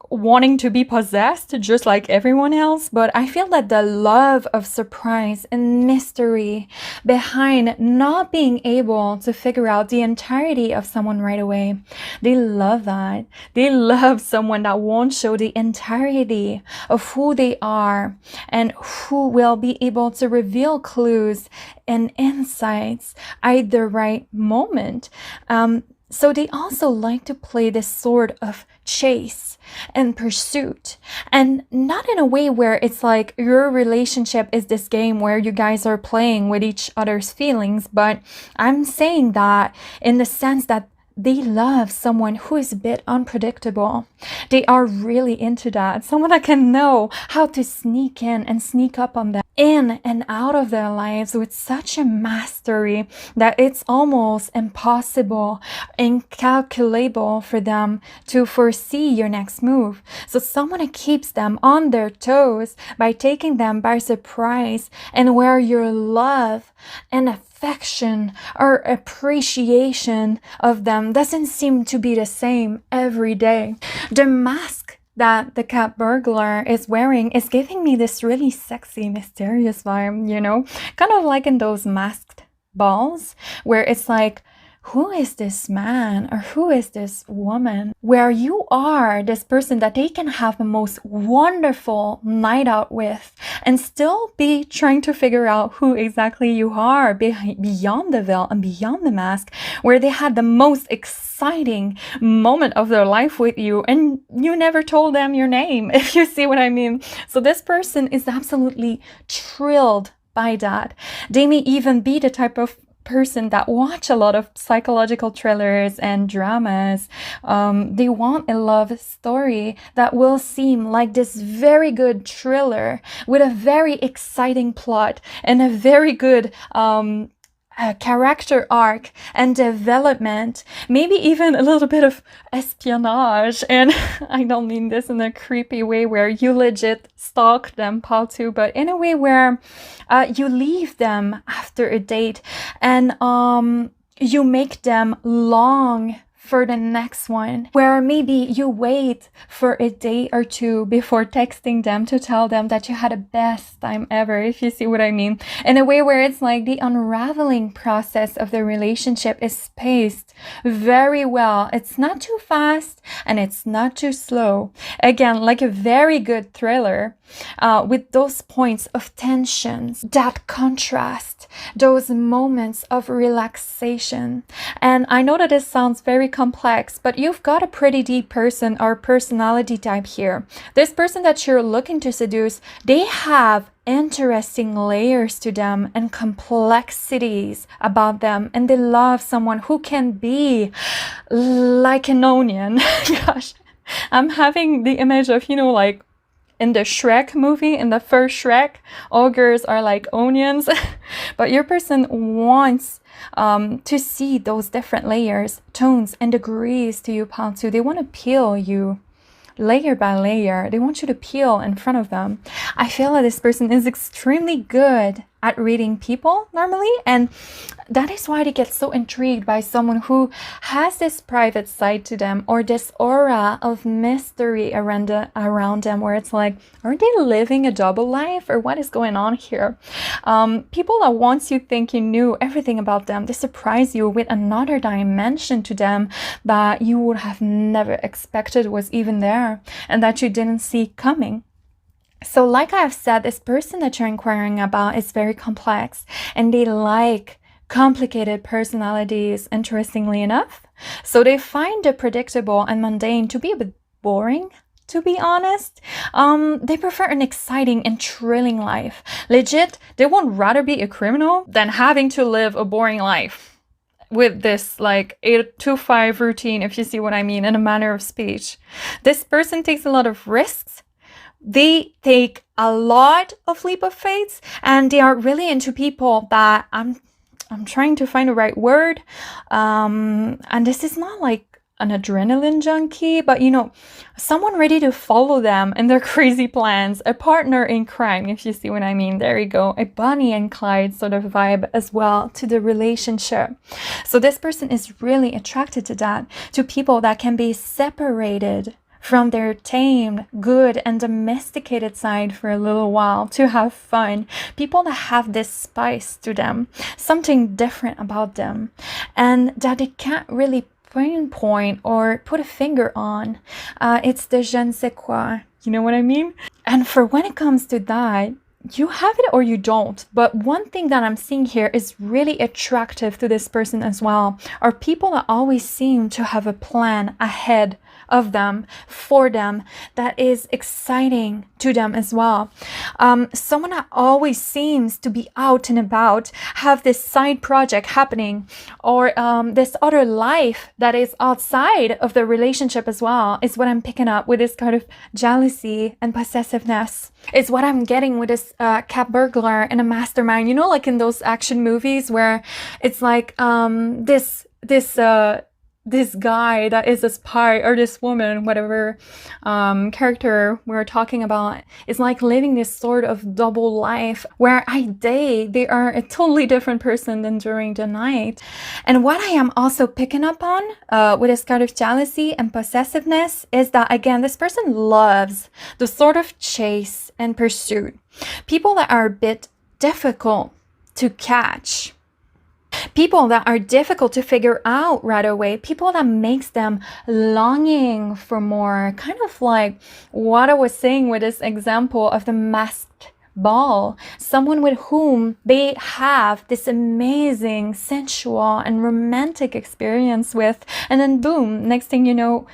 S1: wanting to be possessed just like everyone else, but I feel that the love of surprise and mystery behind not being able to figure out the entirety of someone right away, they love that. They love someone that won't show the entirety of who they are and who will be able to reveal clues and insights at the right moment. So they also like to play this sort of chase and pursuit, and not in a way where it's like your relationship is this game where you guys are playing with each other's feelings, but I'm saying that in the sense that they love someone who is a bit unpredictable. They are really into that. Someone that can know how to sneak in and sneak up on them, in and out of their lives with such a mastery that it's almost impossible, incalculable for them to foresee your next move. So someone that keeps them on their toes by taking them by surprise, and where your love and affection or appreciation of them doesn't seem to be the same every day. The mask that the cat burglar is wearing is giving me this really sexy, mysterious vibe, you know, kind of like in those masked balls where it's like, who is this man or who is this woman? Where you are this person that they can have the most wonderful night out with and still be trying to figure out who exactly you are beyond the veil and beyond the mask, where they had the most exciting moment of their life with you and you never told them your name, if you see what I mean. So this person is absolutely thrilled by that. They may even be the type of person that watch a lot of psychological thrillers and dramas. They want a love story that will seem like this very good thriller with a very exciting plot and a very good character arc and development, maybe even a little bit of espionage. And I don't mean this in a creepy way where you legit stalk them, pal 2, but in a way where you leave them after a date and you make them long for the next one, where maybe you wait for a day or two before texting them to tell them that you had the best time ever, if you see what I mean. In a way where it's like the unraveling process of the relationship is spaced very well. It's not too fast and it's not too slow. Again, like a very good thriller with those points of tensions, that contrast, those moments of relaxation. And I know that this sounds very complex, but you've got a pretty deep person or personality type here. This person that you're looking to seduce, they have interesting layers to them and complexities about them, and they love someone who can be like an onion. Gosh, I'm having the image of, you know, like in the Shrek movie, in the first Shrek, ogres are like onions. But your person wants to see those different layers, tones, and degrees to you, pal 2. They want to peel you layer by layer. They want you to peel in front of them. I feel that this person is extremely good at reading people normally, and that is why they get so intrigued by someone who has this private side to them, or this aura of mystery around them, where it's like, are they living a double life, or what is going on here? People that once you think you knew everything about them, they surprise you with another dimension to them that you would have never expected was even there and that you didn't see coming. So like I have said, this person that you're inquiring about is very complex, and they like complicated personalities, interestingly enough. So they find the predictable and mundane to be a bit boring, to be honest. They prefer an exciting and thrilling life. Legit, they would rather be a criminal than having to live a boring life with this like 8 to 5 routine, if you see what I mean, in a manner of speech. This person takes a lot of risks. They take a lot of leap of faith, and they are really into people that I'm trying to find the right word. And this is not like an adrenaline junkie, but you know, someone ready to follow them in their crazy plans, a partner in crime, if you see what I mean. There you go, a Bonnie and Clyde sort of vibe as well to the relationship. So this person is really attracted to that, to people that can be separated from their tamed, good, and domesticated side for a little while to have fun. People that have this spice to them, something different about them, and that they can't really pinpoint or put a finger on. It's the je ne sais quoi, you know what I mean? And for when it comes to that, you have it or you don't. But one thing that I'm seeing here is really attractive to this person as well are people that always seem to have a plan ahead of them, for them, that is exciting to them as well. Someone that always seems to be out and about, have this side project happening, or this other life that is outside of the relationship as well, is what I'm picking up with this kind of jealousy and possessiveness. It's what I'm getting with this cat burglar and a mastermind, you know, like in those action movies where it's like this guy that is a spy, or this woman, whatever character we're talking about, is like living this sort of double life where they are a totally different person than during the night. And what I am also picking up on with this kind of jealousy and possessiveness is that, again, this person loves the sort of chase and pursuit. People that are a bit difficult to catch. People that are difficult to figure out right away, people that makes them longing for more, kind of like what I was saying with this example of the masked ball, someone with whom they have this amazing sensual and romantic experience with, and then boom, next thing you know,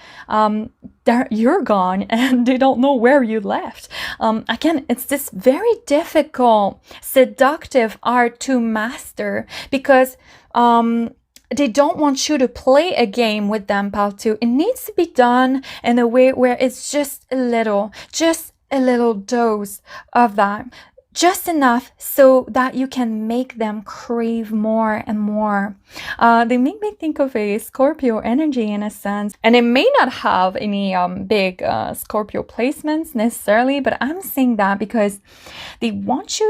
S1: you're gone and they don't know where you left. Again, it's this very difficult seductive art to master, because they don't want you to play a game with them, Paltu. It needs to be done in a way where it's just a little dose of that, just enough so that you can make them crave more and more. They make me think of a Scorpio energy in a sense, and it may not have any big Scorpio placements necessarily, but I'm saying that because they want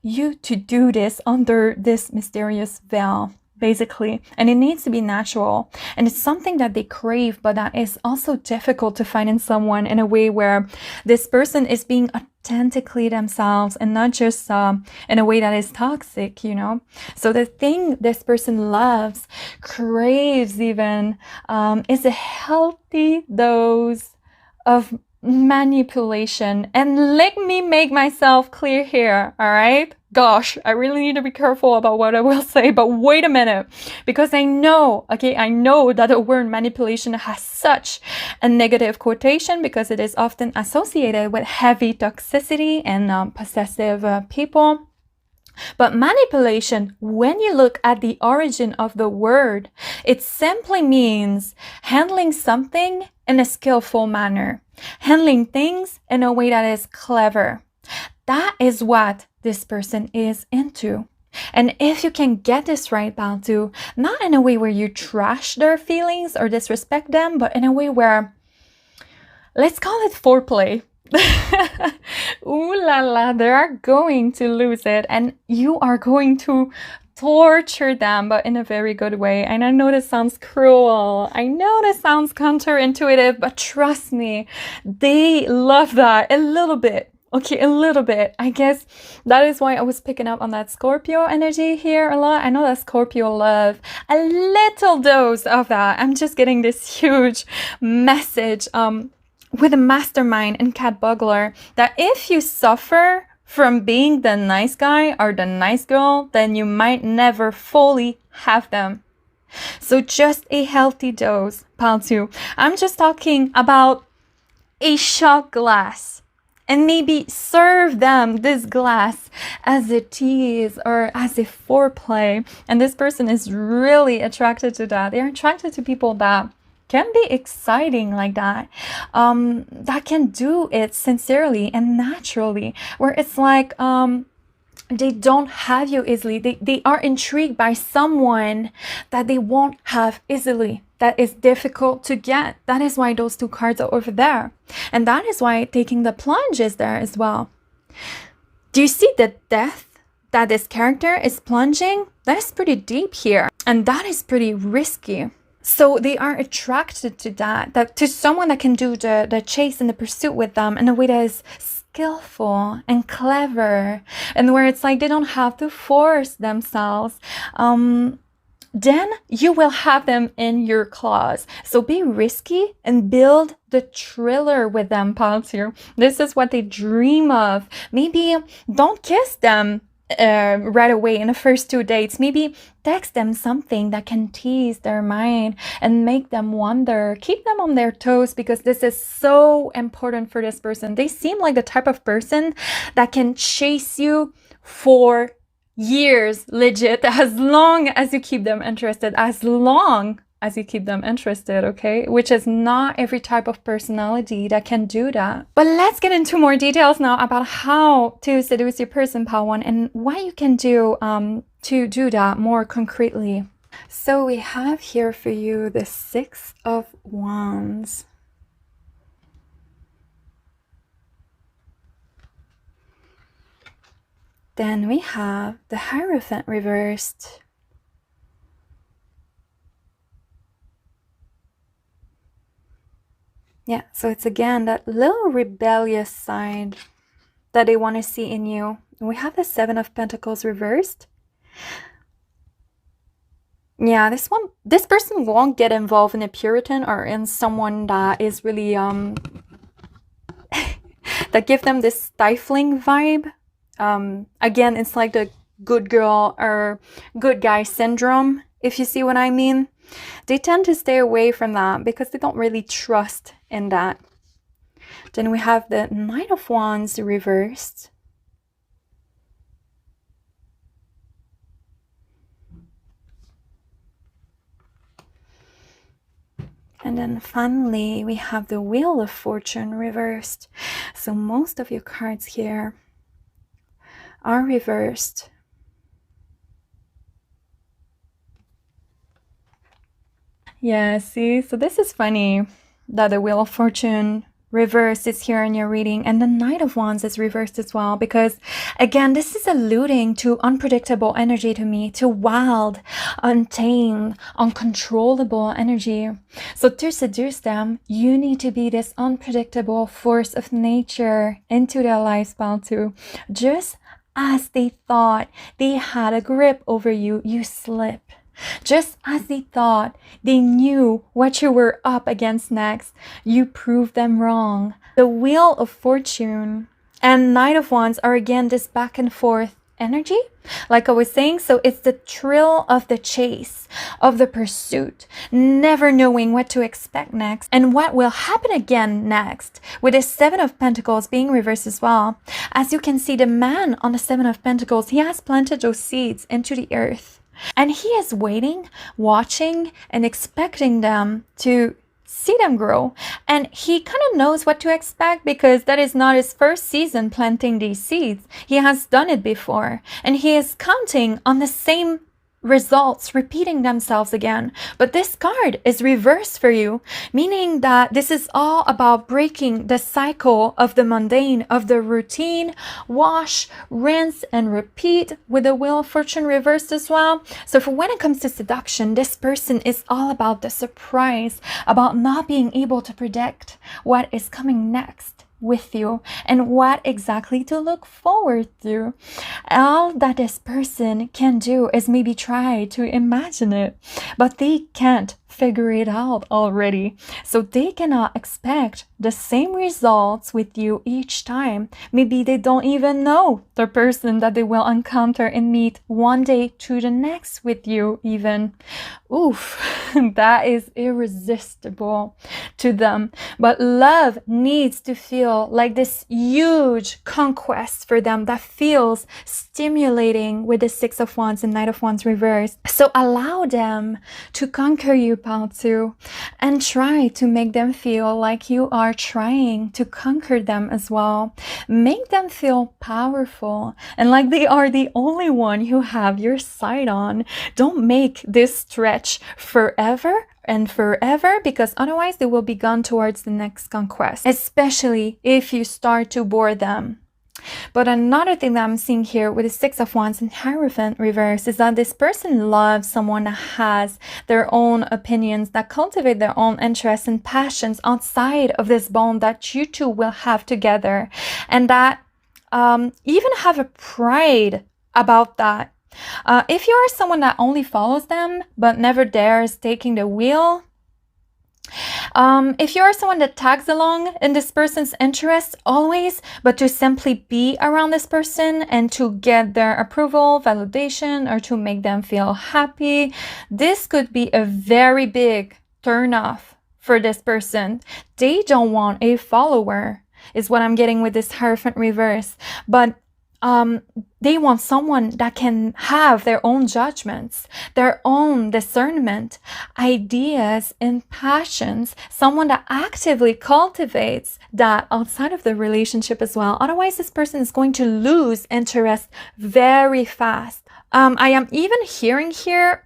S1: you to do this under this mysterious veil, basically, and it needs to be natural, and it's something that they crave, but that is also difficult to find in someone, in a way where this person is being authentically themselves and not just in a way that is toxic, you know. So the thing this person loves, craves even, is a healthy dose of manipulation. And let me make myself clear here, all right? Gosh, I really need to be careful about what I will say, but wait a minute, because I know that the word manipulation has such a negative quotation, because it is often associated with heavy toxicity and possessive people. But manipulation, when you look at the origin of the word, it simply means handling something in a skillful manner, handling things in a way that is clever. That is what this person is into. And if you can get this right, Baltu, not in a way where you trash their feelings or disrespect them, but in a way where, let's call it foreplay. Ooh la la, they are going to lose it, and you are going to torture them, but in a very good way. And I know this sounds cruel, I know this sounds counterintuitive, but trust me, they love that a little bit. Okay, a little bit. I guess that is why I was picking up on that Scorpio energy here a lot. I know that Scorpio love a little dose of that. I'm just getting this huge message with a mastermind and cat burglar, that if you suffer from being the nice guy or the nice girl, then you might never fully have them. So just a healthy dose, pile 2. I'm just talking about a shot glass, and maybe serve them this glass as a tease or as a foreplay. And this person is really attracted to that. They're attracted to people that can be exciting like that, that can do it sincerely and naturally, where it's like they don't have you easily. They are intrigued by someone that they won't have easily, that is difficult to get. That is why those 2 cards are over there. And that is why taking the plunge is there as well. Do you see the depth that this character is plunging? That is pretty deep here. And that is pretty risky. So they are attracted to that to someone that can do the chase and the pursuit with them in a way that is skillful and clever, and where it's like they don't have to force themselves. Then you will have them in your claws. So be risky and build the thriller with them, pile 2. This is what they dream of. Maybe don't kiss them right away in the first 2 dates. Maybe text them something that can tease their mind and make them wonder. Keep them on their toes, because this is so important for this person. They seem like the type of person that can chase you for years, legit, as long as you keep them interested, as long as you keep them interested, okay? Which is not every type of personality that can do that. But let's get into more details now about how to seduce your person, pile 1, and what you can do to do that more concretely. So we have here for you the 6 of Wands. Then we have the Hierophant reversed. Yeah, so it's again that little rebellious side that they want to see in you. We have the 7 of Pentacles reversed. Yeah, this person won't get involved in a Puritan or in someone that is really that give them this stifling vibe. Again, it's like the good girl or good guy syndrome, if you see what I mean. They tend to stay away from that because they don't really trust in that. Then we have the Knight of Wands reversed. And then finally, we have the Wheel of Fortune reversed. So most of your cards here are reversed. Yeah, see, so this is funny that the Wheel of Fortune reversed is here in your reading, and the Knight of Wands is reversed as well, because again, this is alluding to unpredictable energy to me, to wild, untamed, uncontrollable energy. So to seduce them, you need to be this unpredictable force of nature into their lifestyle too. Just as they thought they had a grip over you, you slip. Just as they thought they knew what you were up against next, you proved them wrong. The Wheel of Fortune and Knight of Wands are again this back and forth energy, like I was saying. So it's the thrill of the chase, of the pursuit, never knowing what to expect next and what will happen again next, with the 7 of Pentacles being reversed as well. As you can see, the man on the 7 of Pentacles, he has planted those seeds into the earth. And he is waiting, watching, and expecting them to see them grow. And he kind of knows what to expect, because that is not his first season planting these seeds. He has done it before. And he is counting on the same results repeating themselves again. But this card is reversed for you, meaning that this is all about breaking the cycle of the mundane, of the routine. Wash, rinse, and repeat, with the Wheel of Fortune reversed as well. So for when it comes to seduction, this person is all about the surprise, about not being able to predict what is coming next with you and what exactly to look forward to. All that this person can do is maybe try to imagine it, but they can't figure it out already. So they cannot expect the same results with you each time. Maybe they don't even know the person that they will encounter and meet one day to the next with you even. Oof, that is irresistible to them. But love needs to feel like this huge conquest for them that feels stimulating with the Six of Wands and Knight of Wands reversed. So allow them to conquer you, Pal 2, and try to make them feel like you are trying to conquer them as well. Make them feel powerful and like they are the only one you have your sight on. Don't make this stretch forever and forever, because otherwise they will be gone towards the next conquest, especially if you start to bore them. But another thing that I'm seeing here with the Six of Wands and Hierophant reverse is that this person loves someone that has their own opinions, that cultivate their own interests and passions outside of this bond that you two will have together, and that even have a pride about that. If you are someone that only follows them but never dares taking the wheel, if you are someone that tags along in this person's interests always, but to simply be around this person and to get their approval, validation, or to make them feel happy, this could be a very big turn off for this person. They don't want a follower, is what I'm getting with this Hierophant reverse. But they want someone that can have their own judgments, their own discernment, ideas, and passions, someone that actively cultivates that outside of the relationship as well. Otherwise, this person is going to lose interest very fast. I am even hearing here,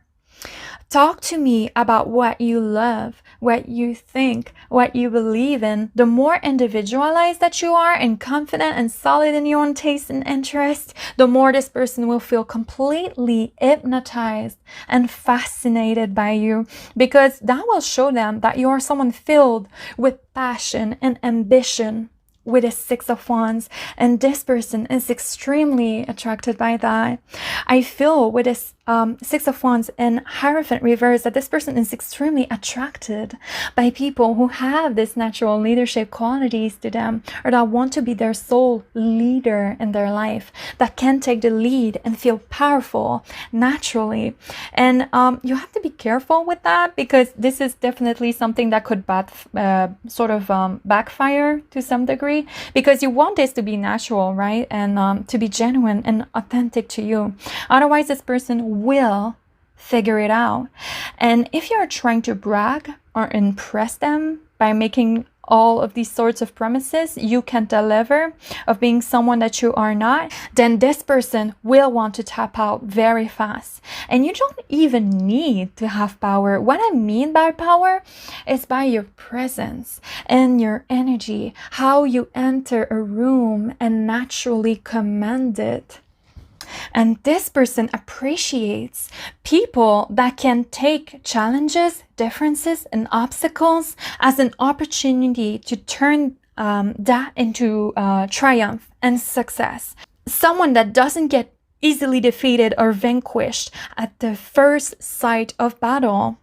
S1: talk to me about what you love, what you think, what you believe in. The more individualized that you are and confident and solid in your own taste and interest, the more this person will feel completely hypnotized and fascinated by you, because that will show them that you are someone filled with passion and ambition with a Six of Wands, and this person is extremely attracted by that. I feel with this Six of Wands and Hierophant reverse that this person is extremely attracted by people who have this natural leadership qualities to them, or that want to be their sole leader in their life, that can take the lead and feel powerful naturally. And you have to be careful with that, because this is definitely something that could backfire to some degree, because you want this to be natural, right? And to be genuine and authentic to you. Otherwise, this person will figure it out. And if you're trying to brag or impress them by making all of these sorts of promises you can deliver, of being someone that you are not, then this person will want to tap out very fast. And you don't even need to have power. What I mean by power is by your presence and your energy, how you enter a room and naturally command it. And this person appreciates people that can take challenges, differences, and obstacles as an opportunity to turn that into triumph and success. Someone that doesn't get easily defeated or vanquished at the first sight of battle.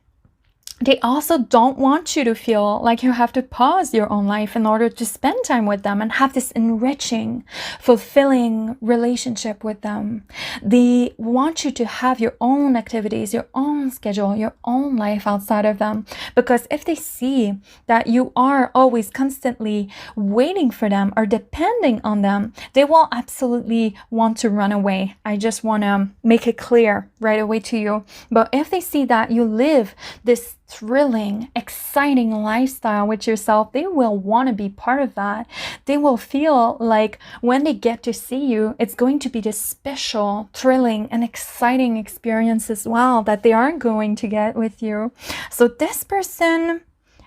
S1: They also don't want you to feel like you have to pause your own life in order to spend time with them and have this enriching, fulfilling relationship with them. They want you to have your own activities, your own schedule, your own life outside of them. Because if they see that you are always constantly waiting for them or depending on them, they will absolutely want to run away. I just want to make it clear right away to you. But if they see that you live this thrilling, exciting lifestyle with yourself, they will want to be part of that. They will feel like when they get to see you, it's going to be this special, thrilling, and exciting experience as well that they aren't going to get with you. So this person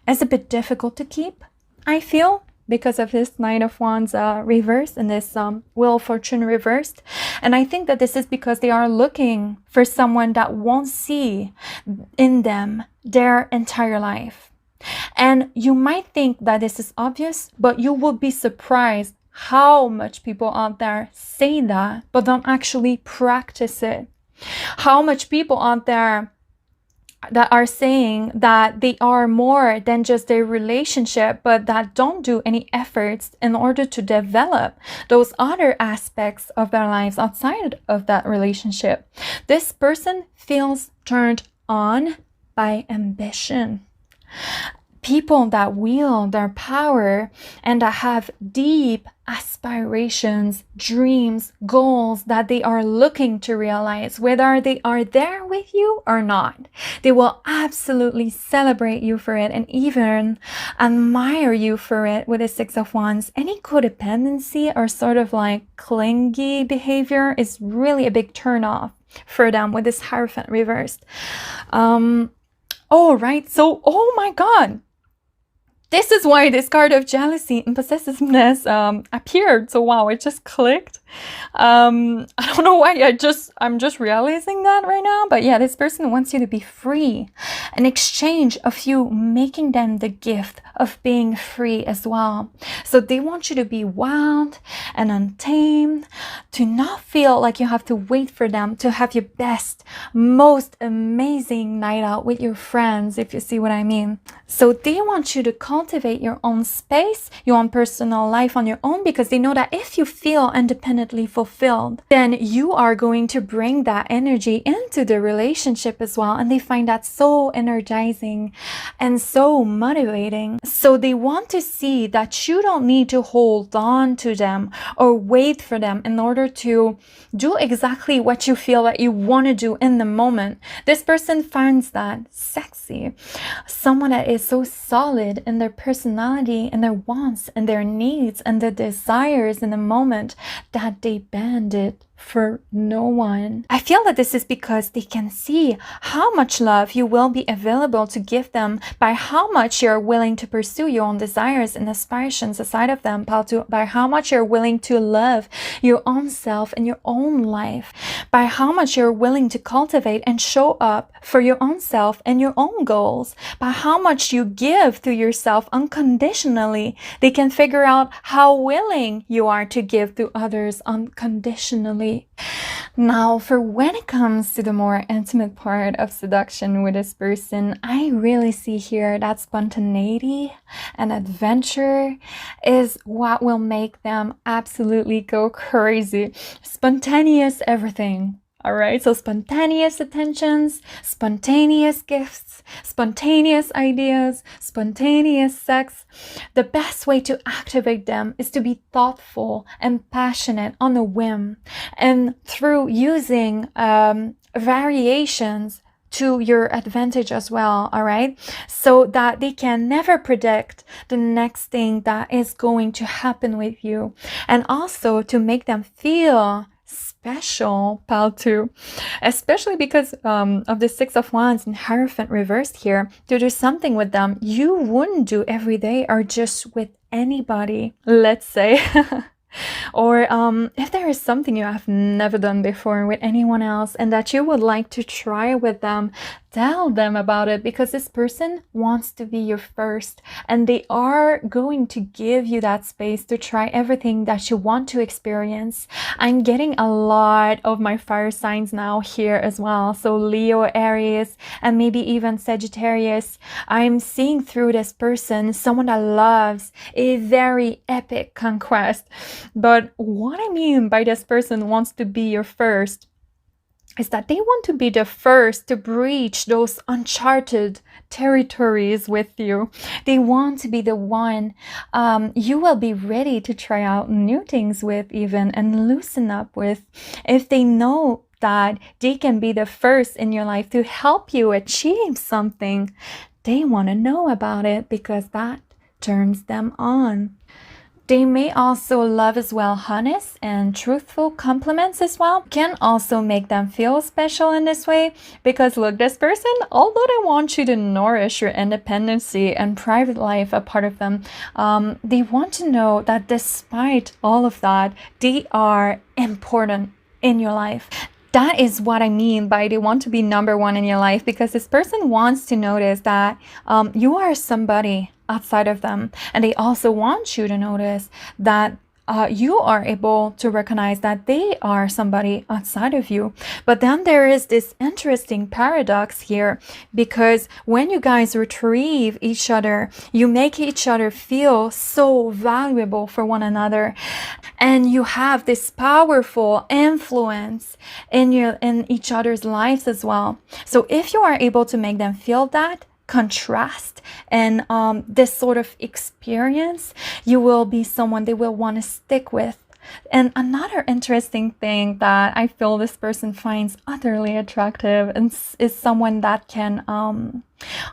S1: is a bit difficult to keep, I feel, because of this Knight of Wands reversed and this Wheel of Fortune reversed. And I think that this is because they are looking for someone that won't see in them their entire life. And you might think that this is obvious, but you will be surprised how much people out there say that, but don't actually practice it. How much people out there that are saying that they are more than just a relationship, but that don't do any efforts in order to develop those other aspects of their lives outside of that relationship. This person feels turned on by ambition. People that wield their power and that have deep aspirations, dreams, goals that they are looking to realize, whether they are there with you or not. They will absolutely celebrate you for it and even admire you for it with the Six of Wands. Any codependency or sort of like clingy behavior is really a big turn off for them with this Hierophant reversed. Oh, right. So, oh my God. This is why this card of jealousy and possessiveness appeared. So wow, it just clicked. I don't know why I'm just realizing that right now. But yeah, this person wants you to be free in exchange of you making them the gift of being free as well. So they want you to be wild and untamed, to not feel like you have to wait for them to have your best, most amazing night out with your friends, if you see what I mean. So they want you to cultivate your own space, your own personal life on your own, because they know that if you feel independently fulfilled, then you are going to bring that energy into the relationship as well. And they find that so energizing and so motivating. So they want to see that you don't need to hold on to them or wait for them in order to do exactly what you feel that you want to do in the moment. This person finds that sexy. Someone that is so solid in their personality and their wants and their needs and their desires in the moment that they bend it for no one. I feel that this is because they can see how much love you will be available to give them by how much you're willing to pursue your own desires and aspirations aside of them, by how much you're willing to love your own self and your own life, by how much you're willing to cultivate and show up for your own self and your own goals, by how much you give to yourself unconditionally. They can figure out how willing you are to give to others unconditionally. Now, for when it comes to the more intimate part of seduction with this person, I really see here that spontaneity and adventure is what will make them absolutely go crazy. Spontaneous everything. All right, so spontaneous attentions, spontaneous gifts, spontaneous ideas, spontaneous sex. The best way to activate them is to be thoughtful and passionate on a whim, and through using variations to your advantage as well, all right? So that they can never predict the next thing that is going to happen with you, and also to make them feel special, pal, too, especially because of the Six of Wands and Hierophant reversed here. To do something with them you wouldn't do every day or just with anybody, let's say. Or if there is something you have never done before with anyone else and that you would like to try with them, tell them about it, because this person wants to be your first and they are going to give you that space to try everything that you want to experience. I'm getting a lot of my fire signs now here as well. So Leo, Aries, and maybe even Sagittarius. I'm seeing through this person someone that loves a very epic conquest. But what I mean by this person wants to be your first is that they want to be the first to breach those uncharted territories with you. They want to be the one you will be ready to try out new things with even and loosen up with. If they know that they can be the first in your life to help you achieve something, they want to know about it because that turns them on. They may also love as well honest and truthful compliments as well. Can also make them feel special in this way, because look, this person, although they want you to nourish your independency and private life a part of them, they want to know that despite all of that, they are important in your life. That is what I mean by they want to be number one in your life, because this person wants to notice that you are somebody outside of them, and they also want you to notice that you are able to recognize that they are somebody outside of you. But then there is this interesting paradox here, because when you guys retrieve each other, you make each other feel so valuable for one another, and you have this powerful influence in each other's lives as well. So if you are able to make them feel that contrast and this sort of experience, you will be someone they will want to stick with. And another interesting thing that I feel this person finds utterly attractive is someone that can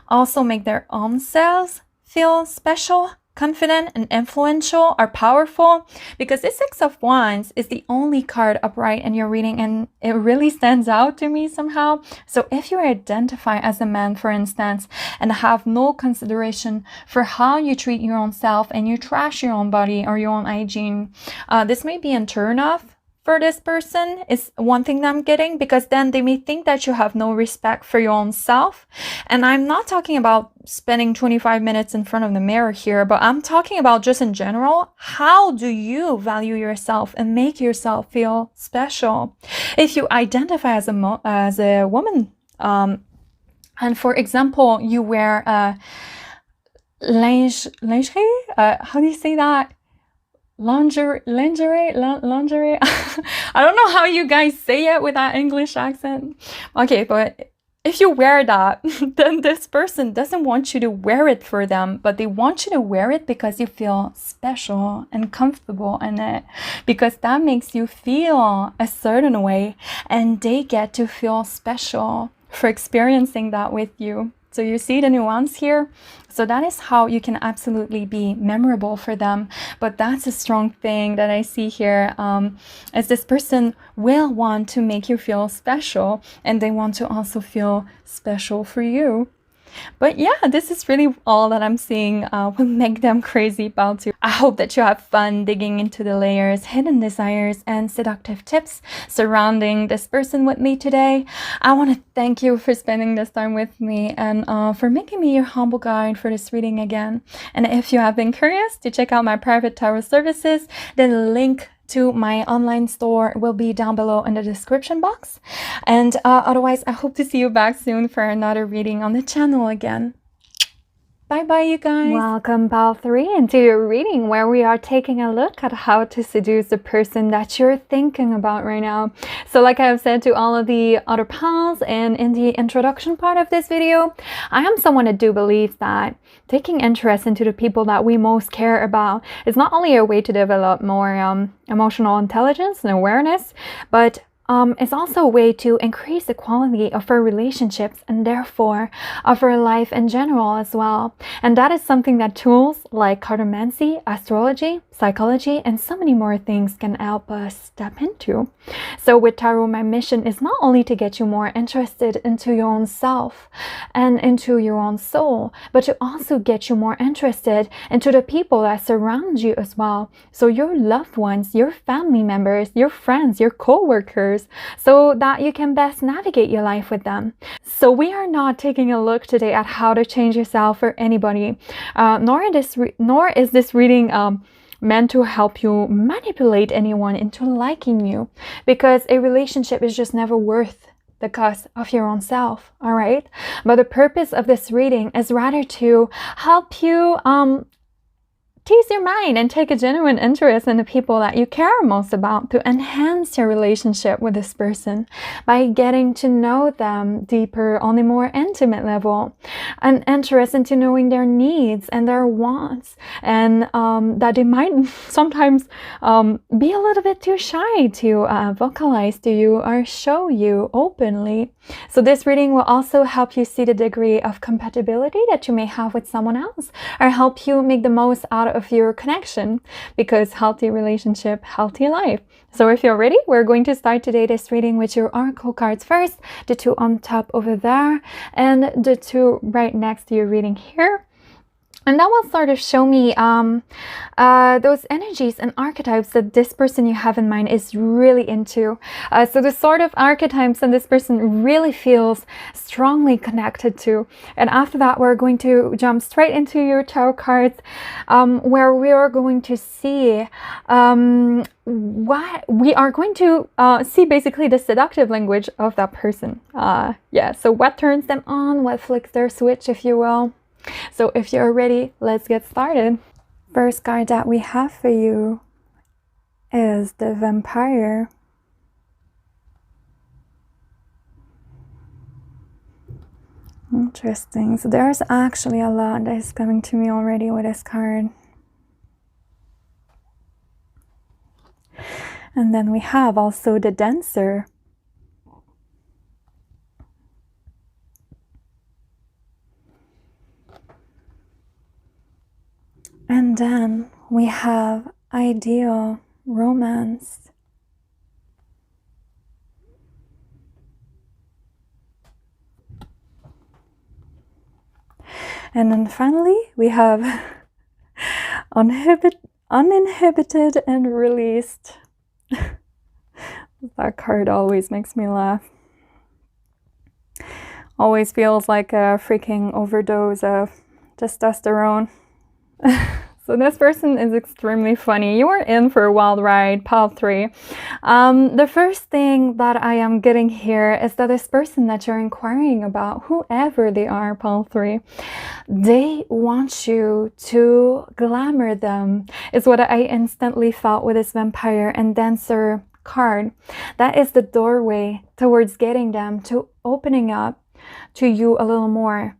S1: also make their own selves feel special, confident, and influential, or powerful, because this Six of Wands is the only card upright in your reading, and it really stands out to me somehow. So if you identify as a man, for instance, and have no consideration for how you treat your own self and you trash your own body or your own hygiene, this may be a turn off for this person, is one thing that I'm getting, because then they may think that you have no respect for your own self. And I'm not talking about spending 25 minutes in front of the mirror here, but I'm talking about just in general, how do you value yourself and make yourself feel special? If you identify as a woman, and for example, you wear lingerie, how do you say that? Lingerie. I don't know how you guys say it with that English accent. Okay, but if you wear that, then this person doesn't want you to wear it for them, but they want you to wear it because you feel special and comfortable in it, because that makes you feel a certain way, and they get to feel special for experiencing that with you. So you see the nuance here? So that is how you can absolutely be memorable for them. But that's a strong thing that I see here, as this person will want to make you feel special, and they want to also feel special for you. But yeah, this is really all that I'm seeing will make them crazy about you. I hope that you have fun digging into the layers, hidden desires, and seductive tips surrounding this person with me today. I want to thank you for spending this time with me, and for making me your humble guide for this reading again. And if you have been curious to check out my private tarot services, then the link to my online store will be down below in the description box. And otherwise, I hope to see you back soon for another reading on the channel again. Bye bye, you guys. Welcome, pile 3, into your reading, where we are taking a look at how to seduce the person that you're thinking about right now. So like I have said to all of the other pals and in the introduction part of this video, I am someone that do believe that taking interest into the people that we most care about is not only a way to develop more emotional intelligence and awareness, but it's also a way to increase the quality of our relationships, and therefore of our life in general as well. And that is something that tools like cartomancy, astrology, psychology, and so many more things can help us step into. So with tarot, my mission is not only to get you more interested into your own self and into your own soul, but to also get you more interested into the people that surround you as well. So your loved ones, your family members, your friends, your co-workers, so that you can best navigate your life with them. So we are not taking a look today at how to change yourself for anybody, nor is this reading meant to help you manipulate anyone into liking you, because a relationship is just never worth the cost of your own self, all right? But the purpose of this reading is rather to help you tease your mind and take a genuine interest in the people that you care most about, to enhance your relationship with this person by getting to know them deeper on a more intimate level, an interest into knowing their needs and their wants, and that they might sometimes be a little bit too shy to vocalize to you or show you openly. So this reading will also help you see the degree of compatibility that you may have with someone else, or help you make the most out of your connection, because healthy relationship, healthy life. So if you're ready, we're going to start today this reading with your oracle cards first, the 2 on top over there and the 2 right next to your reading here. And that will sort of show me those energies and archetypes that this person you have in mind is really into. So the sort of archetypes that this person really feels strongly connected to. And after that, we're going to jump straight into your tarot cards, where we are going to see what we are going to see basically the seductive language of that person. Yeah, so what turns them on, what flicks their switch, if you will. So if you're ready, let's get started. First card that we have for you is the Vampire. Interesting. So there's actually a lot that is coming to me already with this card. And then we have also the Dancer. And then we have Ideal Romance. And then finally we have Uninhibited and Released. That card always makes me laugh. Always feels like a freaking overdose of testosterone. So this person is extremely funny. You are in for a wild ride, pile 3. The first thing that I am getting here is that this person that you're inquiring about, whoever they are, pile 3, they want you to glamour them, is what I instantly felt with this Vampire and Dancer card. That is the doorway towards getting them to opening up to you a little more.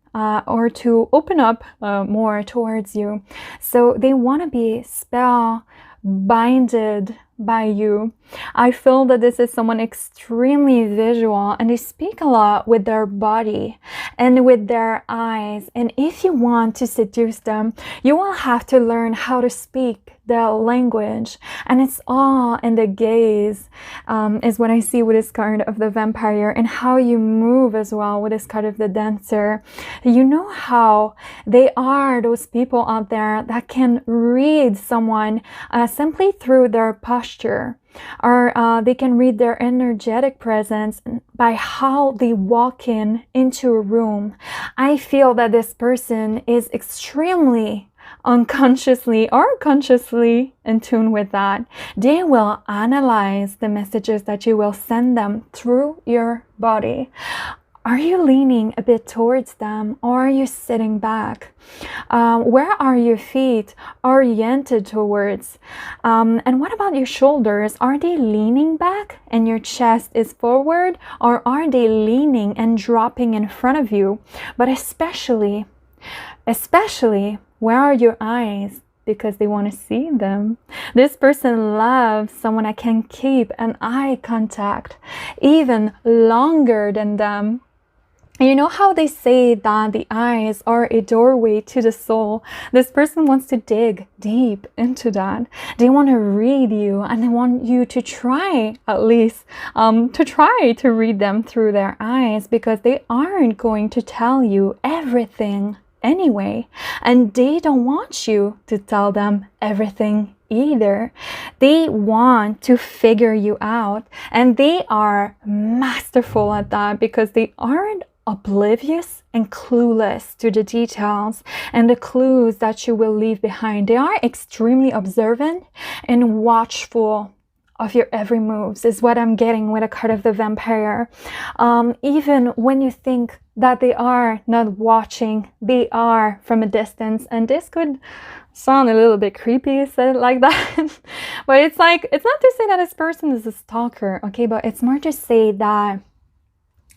S1: Or to open up more towards you. So they want to be spellbinded by you. I feel that this is someone extremely visual, and they speak a lot with their body and with their eyes. And if you want to seduce them, you will have to learn how to speak their language, and it's all in the gaze, is what I see with this card of the Vampire, and how you move as well with this card of the Dancer. You know how they are those people out there that can read someone simply through their posture, or they can read their energetic presence by how they walk into a room. I feel that this person is extremely unconsciously or consciously in tune with that. They will analyze the messages that you will send them through your body. Are you leaning a bit towards them, or are you sitting back? Where are your feet oriented towards? And what about your shoulders? Are they leaning back and your chest is forward, or are they leaning and dropping in front of you? But especially, where are your eyes? Because they want to see them. This person loves someone that can keep an eye contact even longer than them. You know how they say that the eyes are a doorway to the soul? This person wants to dig deep into that. They want to read you, and they want you to try, at least, to read them through their eyes, because they aren't going to tell you everything anyway, and they don't want you to tell them everything either. They want to figure you out, and they are masterful at that, because they aren't oblivious and clueless to the details and the clues that you will leave behind. They are extremely observant and watchful of your every moves, is what I'm getting with a card of the Vampire. Even when you think that they are not watching, they are from a distance. And this could sound a little bit creepy, said like that. But it's like, it's not to say that this person is a stalker, okay? But it's more to say that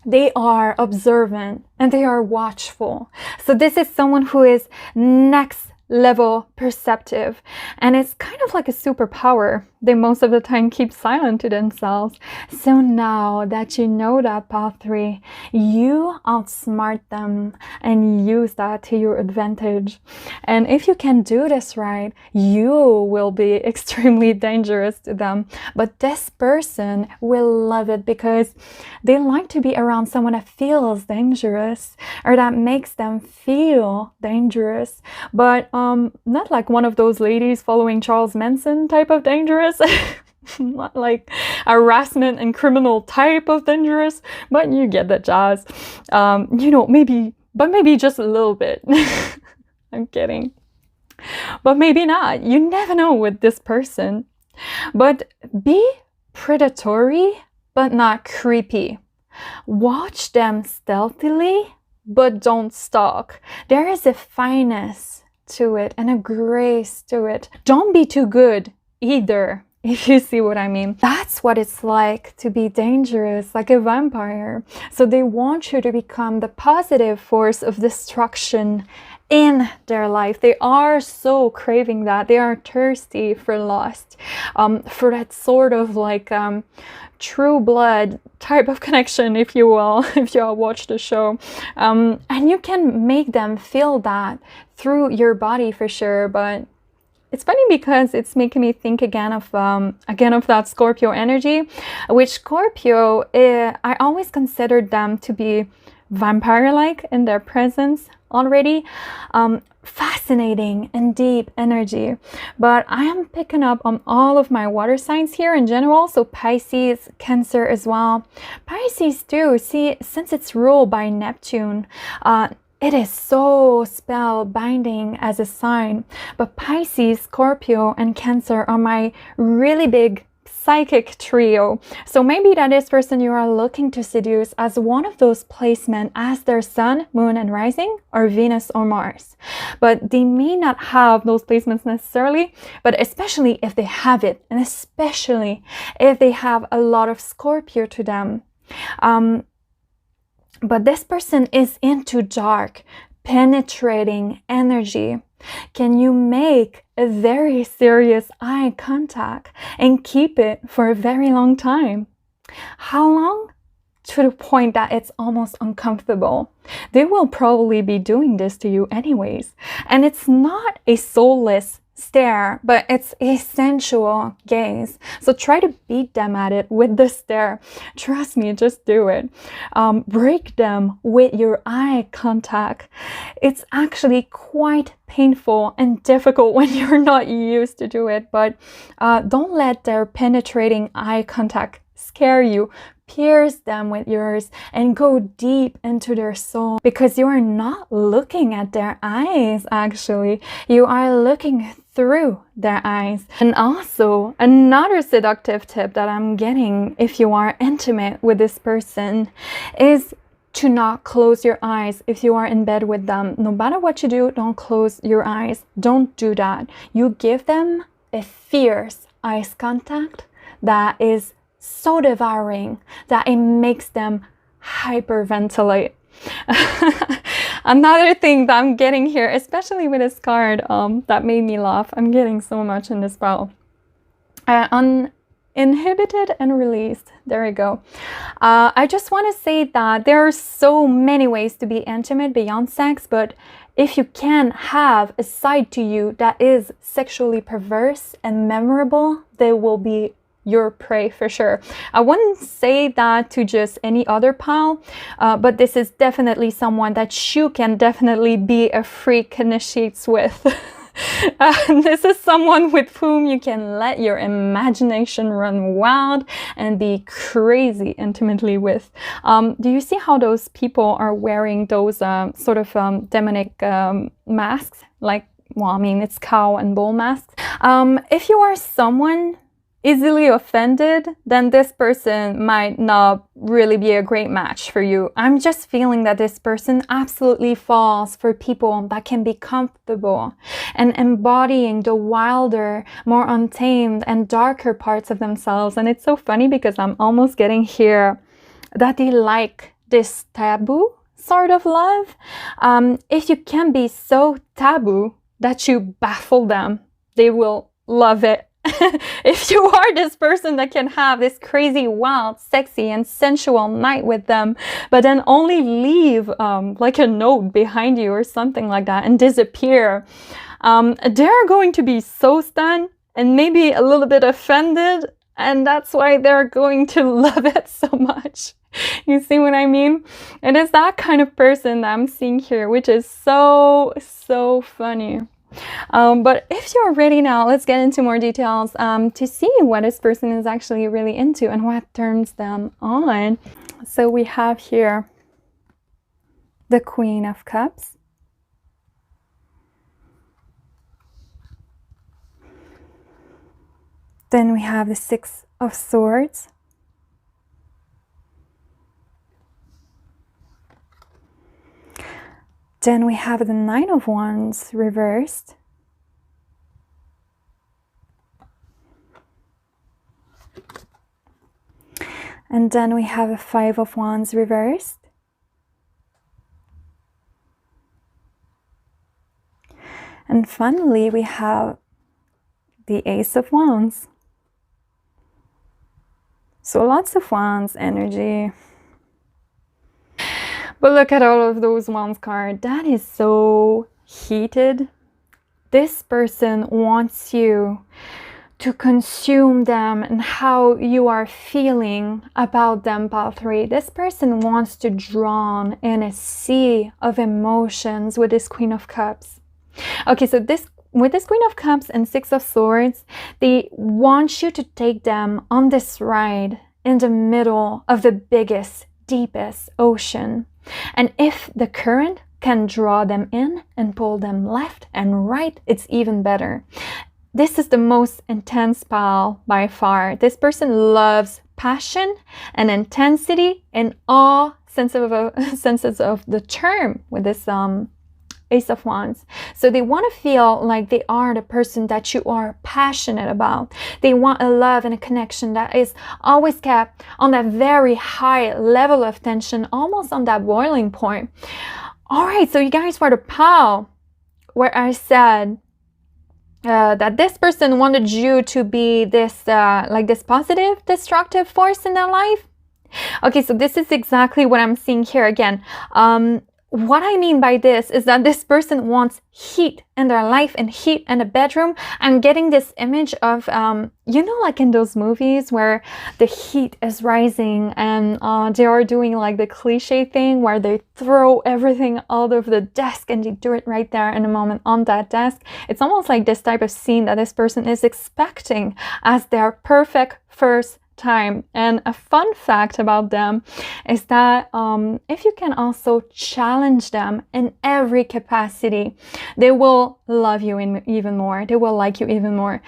S1: they are observant and they are watchful. So this is someone who is next level perceptive, and it's kind of like a superpower they most of the time keep silent to themselves. So now that you know that path 3, you outsmart them and use that to your advantage. And if you can do this right, you will be extremely dangerous to them. But this person will love it because they like to be around someone that feels dangerous or that makes them feel dangerous. But not like one of those ladies following Charles Manson type of dangerous. Not like harassment and criminal type of dangerous, but you get the jazz. You know, maybe just a little bit. I'm kidding. But maybe not. You never know with this person. But be predatory, but not creepy. Watch them stealthily, but don't stalk. There is a fineness to it and a grace to it. Don't be too good either, if you see what I mean. That's what it's like to be dangerous, like a vampire. So they want you to become the positive force of destruction in their life. They are so craving that. They are thirsty for lust, for that sort of like true blood type of connection, if you will, if you all watch the show. And you can make them feel that through your body for sure. But it's funny because it's making me think again of that Scorpio energy, which Scorpio, I always considered them to be vampire-like in their presence already. Fascinating and deep energy. But I am picking up on all of my water signs here in general. So Pisces, Cancer as well. Pisces too, see, since it's ruled by Neptune, it is so spellbinding as a sign. But Pisces, Scorpio, and Cancer are my really big psychic trio. So maybe that this person you are looking to seduce as one of those placements as their sun, moon, and rising, or Venus or Mars. But they may not have those placements necessarily, but especially if they have it, and especially if they have a lot of Scorpio to them. But this person is into dark, penetrating energy. Can you make a very serious eye contact and keep it for a very long time? How long? To the point that it's almost uncomfortable. They will probably be doing this to you anyways. And it's not a soulless stare, but it's a sensual gaze. So try to beat them at it with the stare. Trust me, just do it. Break them with your eye contact. It's actually quite painful and difficult when you're not used to do it, but don't let their penetrating eye contact scare you. Pierce them with yours and go deep into their soul, because you are not looking at their eyes, actually. You are looking through their eyes. And also, another seductive tip that I'm getting if you are intimate with this person is to not close your eyes if you are in bed with them. No matter what you do, don't close your eyes. Don't do that. You give them a fierce eye contact that is so devouring that it makes them hyperventilate. Another thing that I'm getting here, especially with this card, that made me laugh. I'm getting so much in this spell. Uninhibited and released. There we go. I just want to say that there are so many ways to be intimate beyond sex, but if you can have a side to you that is sexually perverse and memorable, they will be your prey for sure. I wouldn't say that to just any other pal, but this is definitely someone that you can definitely be a freak in the sheets with. This is someone with whom you can let your imagination run wild and be crazy intimately with. Do you see how those people are wearing those sort of demonic masks? Like, well, I mean, it's cow and bull masks. If you are someone easily offended, then this person might not really be a great match for you. I'm just feeling that this person absolutely falls for people that can be comfortable and embodying the wilder, more untamed and darker parts of themselves. And it's so funny because I'm almost getting here that they like this taboo sort of love. If you can be so taboo that you baffle them, they will love it if you are this person that can have this crazy, wild, sexy, and sensual night with them, but then only leave like a note behind you or something like that and disappear, they're going to be so stunned and maybe a little bit offended, and that's why they're going to love it so much. You see what I mean? It is that kind of person that I'm seeing here, which is so funny. But if you're ready now, let's get into more details to see what this person is actually really into and what turns them on. So we have here the Queen of Cups. Then we have the Six of Swords. Then we have the Nine of Wands reversed. And then we have a Five of Wands reversed. And finally, we have the Ace of Wands. So lots of Wands energy. But look at all of those Wands cards. That is so heated. This person wants you to consume them and how you are feeling about them, pile 3. This person wants to drown in a sea of emotions with this Queen of Cups. Okay, so with this Queen of Cups and Six of Swords, they want you to take them on this ride in the middle of the biggest, deepest ocean. And if the current can draw them in and pull them left and right, it's even better. This is the most intense pile by far. This person loves passion and intensity in all senses of the term with this Ace of Wands. So they want to feel like they are the person that you are passionate about. They want a love and a connection that is always kept on that very high level of tension, almost on that boiling point. All right, so you guys were the pile where I said that this person wanted you to be this like this positive, destructive force in their life. Okay, so this is exactly what I'm seeing here again. What I mean by this is that this person wants heat in their life and heat in the bedroom. I'm getting this image of, you know, like in those movies where the heat is rising and they are doing like the cliche thing where they throw everything out of the desk and they do it right there in a moment on that desk. It's almost like this type of scene that this person is expecting as their perfect first time. And a fun fact about them is that if you can also challenge them in every capacity, they will love you even more. They will like you even more.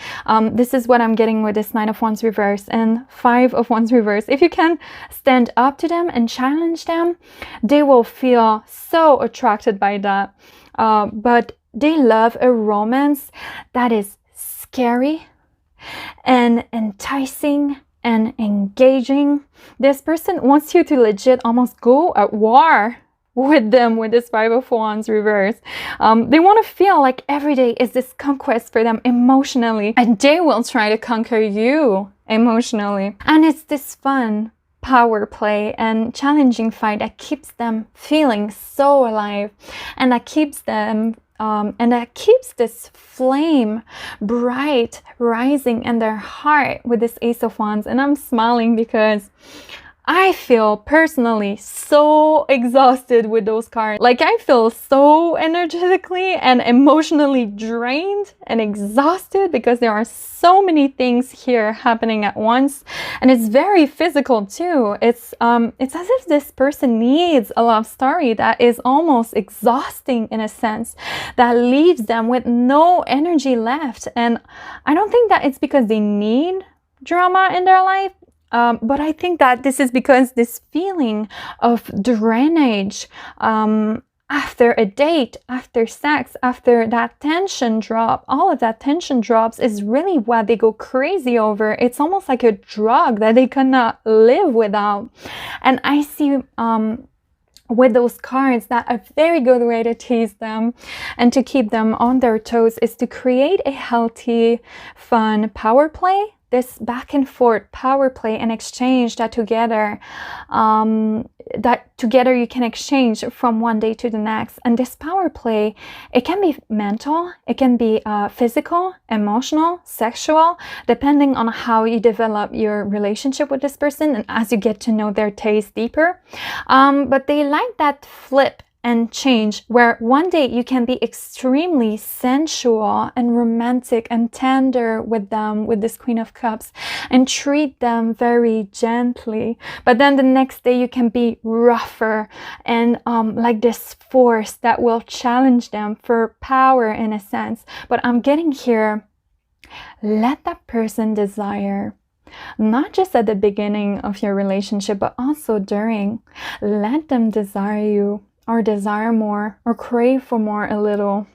S1: This is what I'm getting with this Nine of Wands reverse and Five of Wands reverse. If you can stand up to them and challenge them, they will feel so attracted by that. But they love a romance that is scary and enticing and engaging. This person wants you to legit almost go at war with them with this Five of Wands reverse. They want to feel like every day is this conquest for them emotionally, and they will try to conquer you emotionally. And it's this fun power play and challenging fight that keeps them feeling so alive, and that keeps them this flame bright rising in their heart with this Ace of Wands. And I'm smiling because I feel personally so exhausted with those cards. Like I feel so energetically and emotionally drained and exhausted because there are so many things here happening at once, and it's very physical too. It's as if this person needs a love story that is almost exhausting in a sense, that leaves them with no energy left. And I don't think that it's because they need drama in their life. But I think that this is because this feeling of drainage after a date, after sex, after that tension drop, all of that tension drops is really what they go crazy over. It's almost like a drug that they cannot live without. And I see with those cards, that a very good way to tease them and to keep them on their toes is to create a healthy, fun power play. This back and forth power play and exchange that together you can exchange from one day to the next. And this power play, it can be mental, it can be physical, emotional, sexual, depending on how you develop your relationship with this person and as you get to know their taste deeper. But they like that flip and change, where one day you can be extremely sensual and romantic and tender with them, with this Queen of Cups, and treat them very gently. But then the next day you can be rougher and like this force that will challenge them for power in a sense. But I'm getting here, let that person desire. Not just at the beginning of your relationship, but also during. Let them desire you, or desire more, or crave for more a little.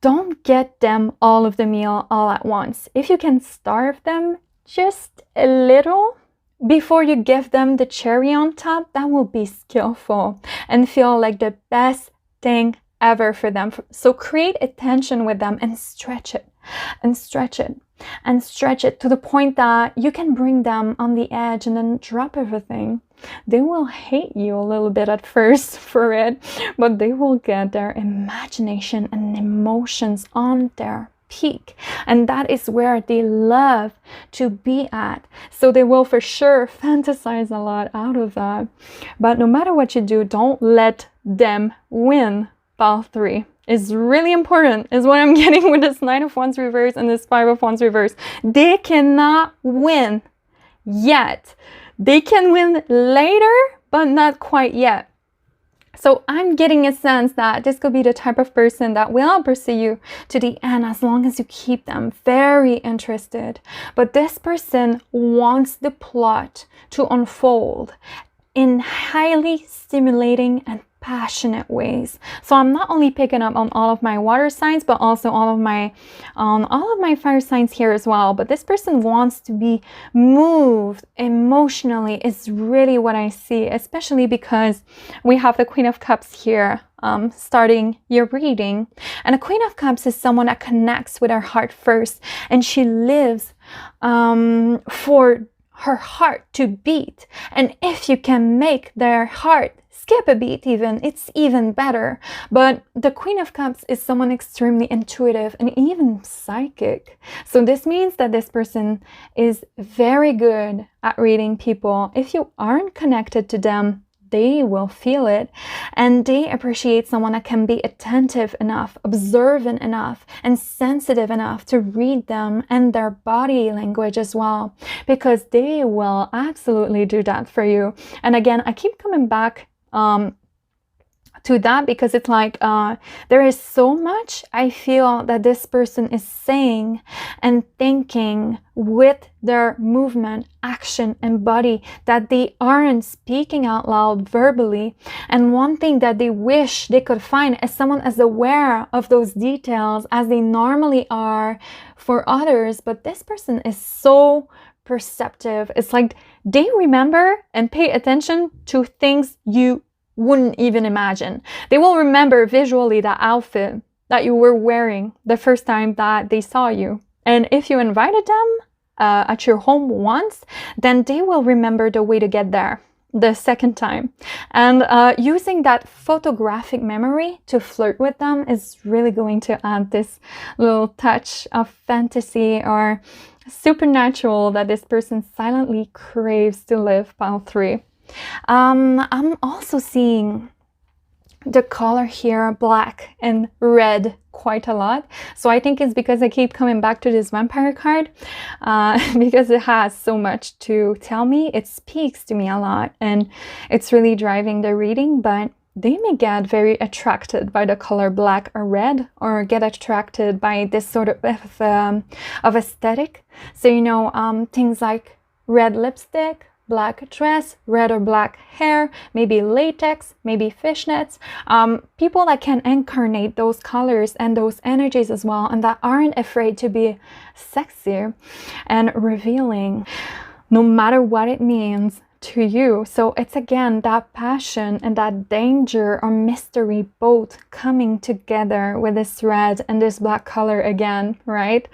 S1: Don't get them all of the meal all at once. If you can starve them just a little before you give them the cherry on top, that will be skillful and feel like the best thing ever for them. So create a tension with them and stretch it and stretch it and stretch it to the point that you can bring them on the edge and then drop everything. They will hate you a little bit at first for it, but they will get their imagination and emotions on their peak. And that is where they love to be at. So they will for sure fantasize a lot out of that. But no matter what you do, don't let them win. Pile 3 is really important, is what I'm getting with this Knight of Wands reverse and this 5 of Wands reverse. They cannot win yet. They can win later, but not quite yet. So I'm getting a sense that this could be the type of person that will pursue you to the end as long as you keep them very interested. But this person wants the plot to unfold in highly stimulating and passionate ways. So I'm not only picking up on all of my water signs, but also all of my fire signs here as well. But this person wants to be moved emotionally is really what I see, especially because we have the Queen of Cups here starting your reading. And a Queen of Cups is someone that connects with her heart first, and she lives for her heart to beat. And if you can make their heart skip a beat even, it's even better. But the Queen of Cups is someone extremely intuitive and even psychic. So this means that this person is very good at reading people. If you aren't connected to them, they will feel it, and they appreciate someone that can be attentive enough, observant enough, and sensitive enough to read them and their body language as well, because they will absolutely do that for you. And again, I keep coming back to that because it's like there is so much I feel that this person is saying and thinking with their movement, action, and body that they aren't speaking out loud verbally. And one thing that they wish they could find is someone as aware of those details as they normally are for others. But this person is so perceptive. It's like they remember and pay attention to things you wouldn't even imagine. They will remember visually that outfit that you were wearing the first time that they saw you. And if you invited them at your home once, then they will remember the way to get there the second time. And using that photographic memory to flirt with them is really going to add this little touch of fantasy or supernatural that this person silently craves to live. Pile 3. I'm also seeing the color here, black and red, quite a lot. So I think it's because I keep coming back to this vampire card because it has so much to tell me. It speaks to me a lot and it's really driving the reading, but they may get very attracted by the color black or red, or get attracted by this sort of aesthetic. So, you know, things like red lipstick, black dress, red or black hair, maybe latex, maybe fishnets. People that can incarnate those colors and those energies as well, and that aren't afraid to be sexy and revealing, no matter what it means. to you. So it's again that passion and that danger or mystery both coming together with this red and this black color again, right?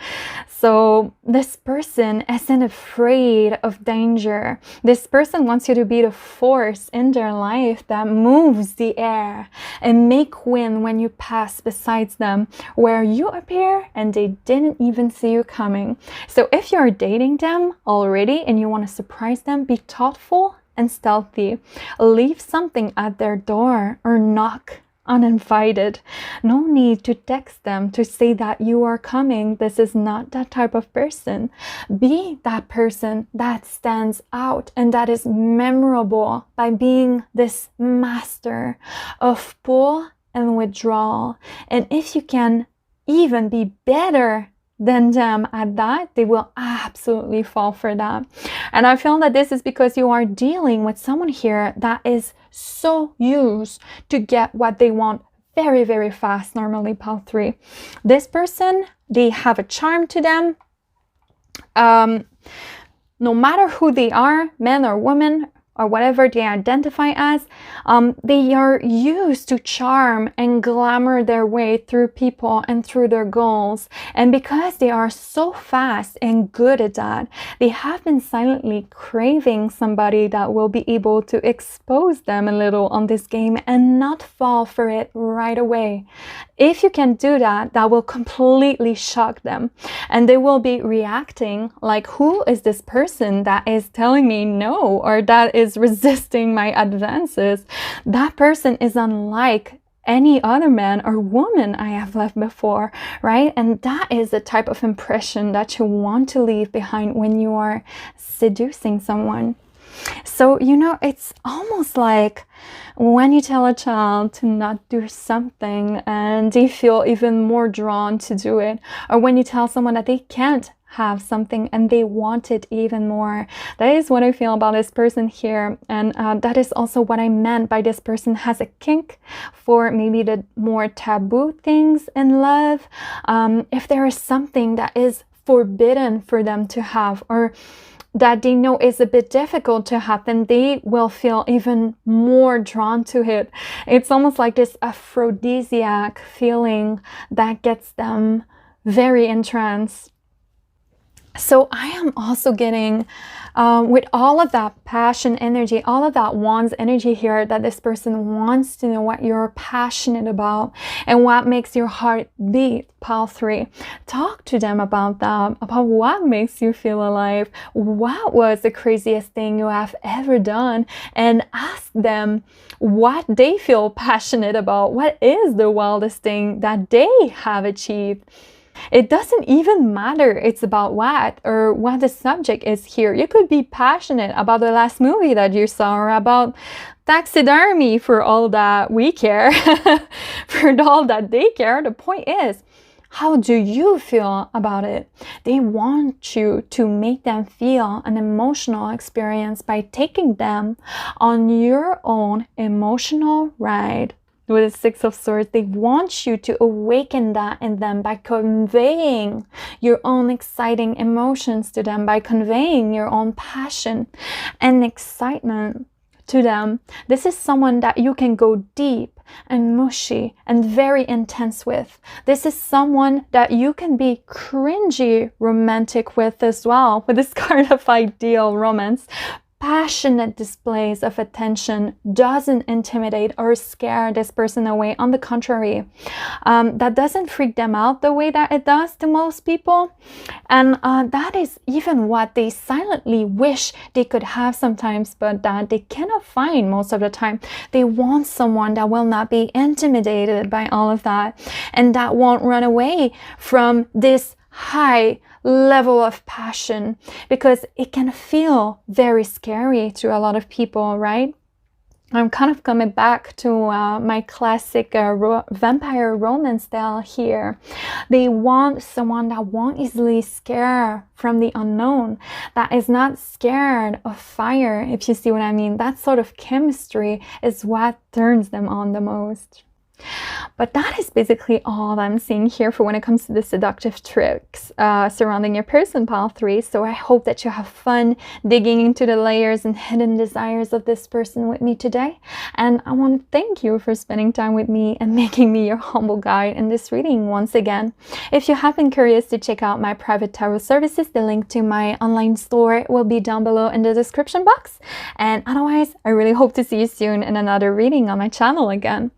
S1: So this person isn't afraid of danger. This person wants you to be the force in their life that moves the air and make wind when you pass besides them, where you appear and they didn't even see you coming. So if you're dating them already and you want to surprise them, be thoughtful and stealthy. Leave something at their door or knock uninvited. No need to text them to say that you are coming. This is not that type of person. Be that person that stands out and that is memorable by being this master of pull and withdrawal. And if you can even be better than them at that, they will absolutely fall for that. And I feel that this is because you are dealing with someone here that is so used to get what they want very, very fast, normally pile 3. This person, they have a charm to them. No matter who they are, men or women, or whatever they identify as, they are used to charm and glamour their way through people and through their goals. And because they are so fast and good at that, they have been silently craving somebody that will be able to expose them a little on this game and not fall for it right away. If you can do that, that will completely shock them. And they will be reacting like, who is this person that is telling me no, or that is resisting my advances? That person is unlike any other man or woman I have left before, right? And that is the type of impression that you want to leave behind when you are seducing someone. So, you know, it's almost like when you tell a child to not do something and they feel even more drawn to do it, or when you tell someone that they can't have something and they want it even more. That is what I feel about this person here. And that is also what I meant by this person has a kink for maybe the more taboo things in love. If there is something that is forbidden for them to have, or that they know is a bit difficult to have, then they will feel even more drawn to it. It's almost like this aphrodisiac feeling that gets them very entranced. So I am also getting, with all of that passion energy, all of that wants energy here, that this person wants to know what you're passionate about and what makes your heart beat, pile 3. Talk to them about that, about what makes you feel alive. What was the craziest thing you have ever done? And ask them what they feel passionate about. What is the wildest thing that they have achieved? It doesn't even matter it's about what or what the subject is here. You could be passionate about the last movie that you saw, or about taxidermy, for all that we care, for all that they care. The point is, how do you feel about it? They want you to make them feel an emotional experience by taking them on your own emotional ride. With the 6 of Swords, they want you to awaken that in them by conveying your own exciting emotions to them, by conveying your own passion and excitement to them. This is someone that you can go deep and mushy and very intense with. This is someone that you can be cringy romantic with as well, with this card of ideal romance. Passionate displays of attention doesn't intimidate or scare this person away. On the contrary, that doesn't freak them out the way that it does to most people. And that is even what they silently wish they could have sometimes, but that they cannot find most of the time. They want someone that will not be intimidated by all of that, and that won't run away from this high level of passion, because it can feel very scary to a lot of people, right? I'm kind of coming back to my classic vampire romance style here. They want someone that won't easily scare from the unknown, that is not scared of fire, if you see what I mean. That sort of chemistry is what turns them on the most. But that is basically all I'm seeing here for when it comes to the seductive tricks surrounding your person, pile 3. So I hope that you have fun digging into the layers and hidden desires of this person with me today. And I want to thank you for spending time with me and making me your humble guide in this reading once again. If you have been curious to check out my private tarot services, the link to my online store will be down below in the description box. And otherwise, I really hope to see you soon in another reading on my channel again.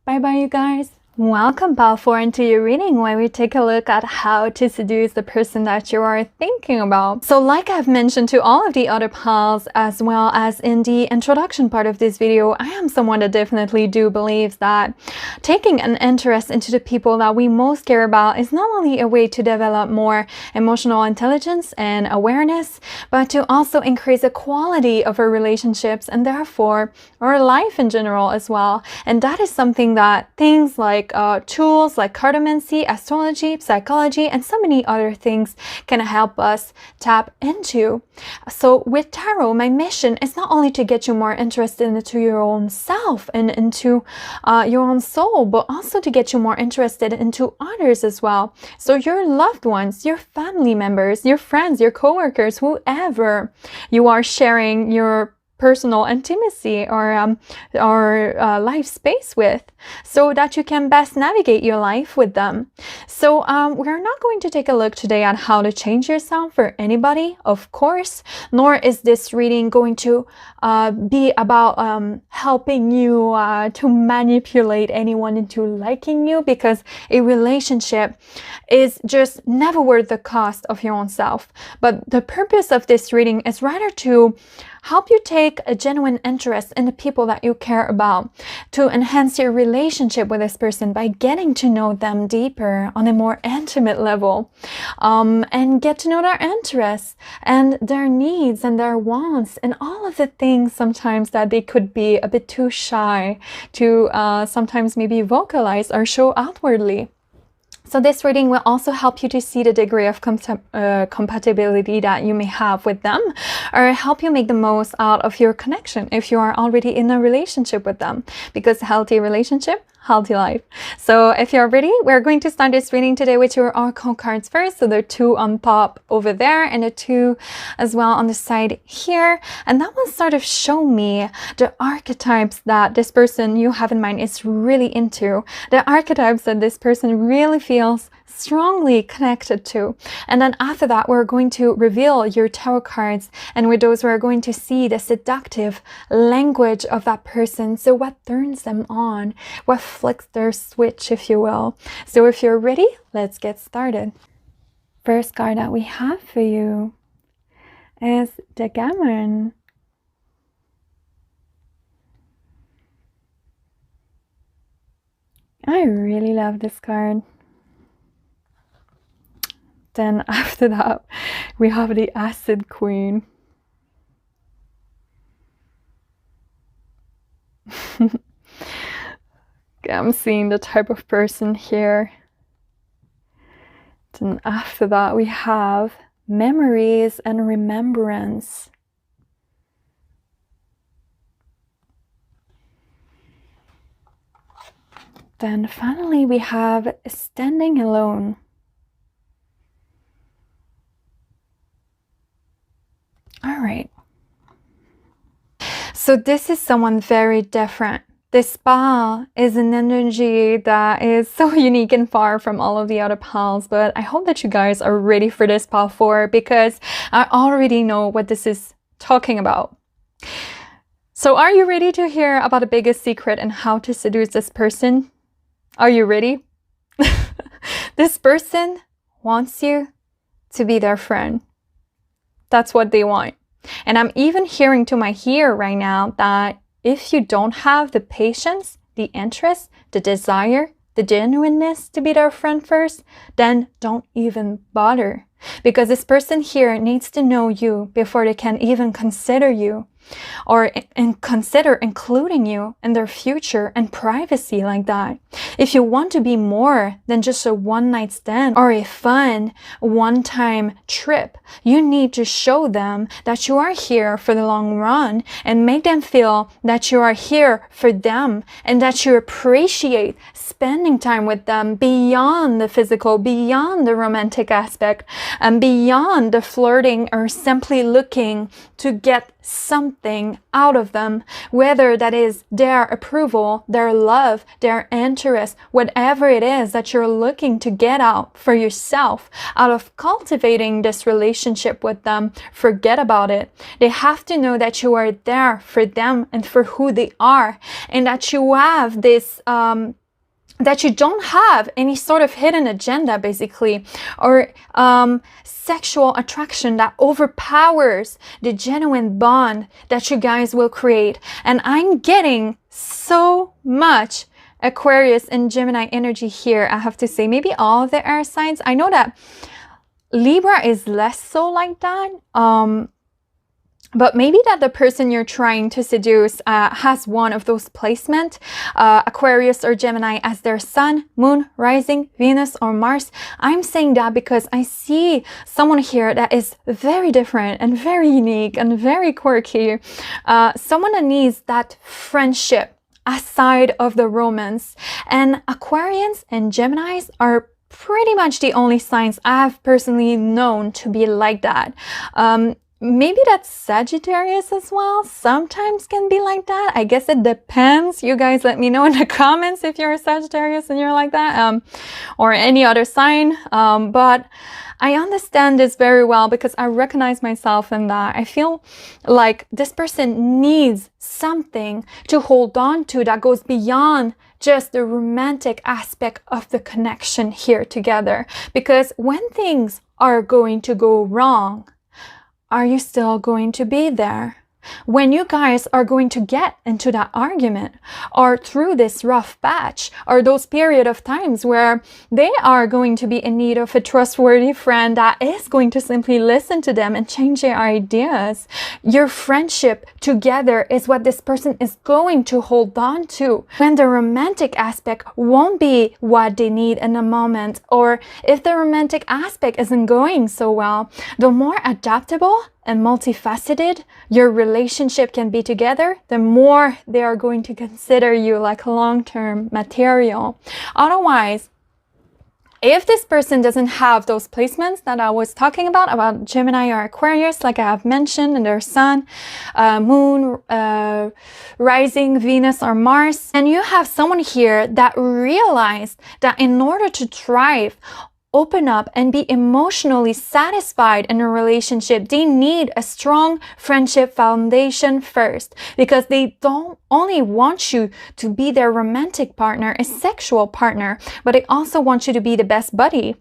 S1: Bye bye, you guys. Welcome, pile 4, into your reading where we take a look at how to seduce the person that you are thinking about. So like I've mentioned to all of the other piles, as well as in the introduction part of this video, I am someone that definitely do believes that taking an interest into the people that we most care about is not only a way to develop more emotional intelligence and awareness, but to also increase the quality of our relationships and therefore our life in general as well. And that is something that things like tools like cartomancy, astrology, psychology, and so many other things can help us tap into. So with tarot, my mission is not only to get you more interested into your own self and into your own soul, but also to get you more interested into others as well. So your loved ones, your family members, your friends, your coworkers, whoever you are sharing your personal intimacy or life space with, so that you can best navigate your life with them. So we're not going to take a look today at how to change yourself for anybody, of course, nor is this reading going to be about helping you to manipulate anyone into liking you, because a relationship is just never worth the cost of your own self. But the purpose of this reading is rather to help you take a genuine interest in the people that you care about, to enhance your relationship with this person by getting to know them deeper on a more intimate level, and get to know their interests and their needs and their wants and all of the things sometimes that they could be a bit too shy to sometimes maybe vocalize or show outwardly. So this reading will also help you to see the degree of compatibility that you may have with them, or help you make the most out of your connection if you are already in a relationship with them, because a healthy relationship, healthy life. So if you're ready, we're going to start this reading today with your oracle cards first. So there are 2 on top over there and the 2 as well on the side here. And that will sort of show me the archetypes that this person you have in mind is really into, the archetypes that this person really feels strongly connected to. And then after that, we're going to reveal your tarot cards, and with those we're going to see the seductive language of that person. So what turns them on, what flicks their switch, if you will. So if you're ready, let's get started. First card that we have for you is the Gammon. I really love this card. Then after that, we have the Acid Queen. I'm seeing the type of person here. Then after that, we have Memories and Remembrance. Then finally, we have Standing Alone. All right. So this is someone very different. This spa is an energy that is so unique and far from all of the other piles, but I hope that you guys are ready for this pile 4, because I already know what this is talking about. So are you ready to hear about the biggest secret and how to seduce this person? Are you ready? This person wants you to be their friend. That's what they want. And I'm even hearing to my ear right now that if you don't have the patience, the interest, the desire, the genuineness to be their friend first, then don't even bother. Because this person here needs to know you before they can even consider you. or consider including you in their future and privacy like that. If you want to be more than just a one-night stand or a fun one-time trip, you need to show them that you are here for the long run and make them feel that you are here for them and that you appreciate spending time with them beyond the physical, beyond the romantic aspect, and beyond the flirting or simply looking to get something out of them, whether that is their approval, their love, their interest, whatever it is that you're looking to get out for yourself out of cultivating this relationship with them. Forget about it. They have to know that you are there for them and for who they are, and that you have this that you don't have any sort of hidden agenda, basically, or sexual attraction that overpowers the genuine bond that you guys will create. And I'm getting so much Aquarius and Gemini energy here, I have to say. Maybe all of the air signs. I know that Libra is less so like that. But maybe that the person you're trying to seduce has one of those placements, Aquarius or Gemini as their sun, moon, rising, Venus, or Mars. I'm saying that because I see someone here that is very different and very unique and very quirky. Someone that needs that friendship aside of the romance. And Aquarians and Geminis are pretty much the only signs I have personally known to be like that. Maybe that's Sagittarius as well. Sometimes can be like that. I guess it depends. You guys let me know in the comments if you're a Sagittarius and you're like that, or any other sign. But I understand this very well because I recognize myself in that. I feel like this person needs something to hold on to that goes beyond just the romantic aspect of the connection here together. Because when things are going to go wrong, are you still going to be there? When you guys are going to get into that argument or through this rough patch or those period of times where they are going to be in need of a trustworthy friend that is going to simply listen to them and change their ideas, your friendship together is what this person is going to hold on to. When the romantic aspect won't be what they need in the moment, or if the romantic aspect isn't going so well, the more adaptable and multifaceted your relationship can be together, the more they are going to consider you like long-term material. Otherwise, if this person doesn't have those placements that I was talking about Gemini or Aquarius, like I have mentioned, in their sun, moon, rising, Venus, or Mars, and you have someone here that realized that in order to thrive, open up and be emotionally satisfied in a relationship, they need a strong friendship foundation first, because they don't only want you to be their romantic partner, a sexual partner, but they also want you to be the best buddy.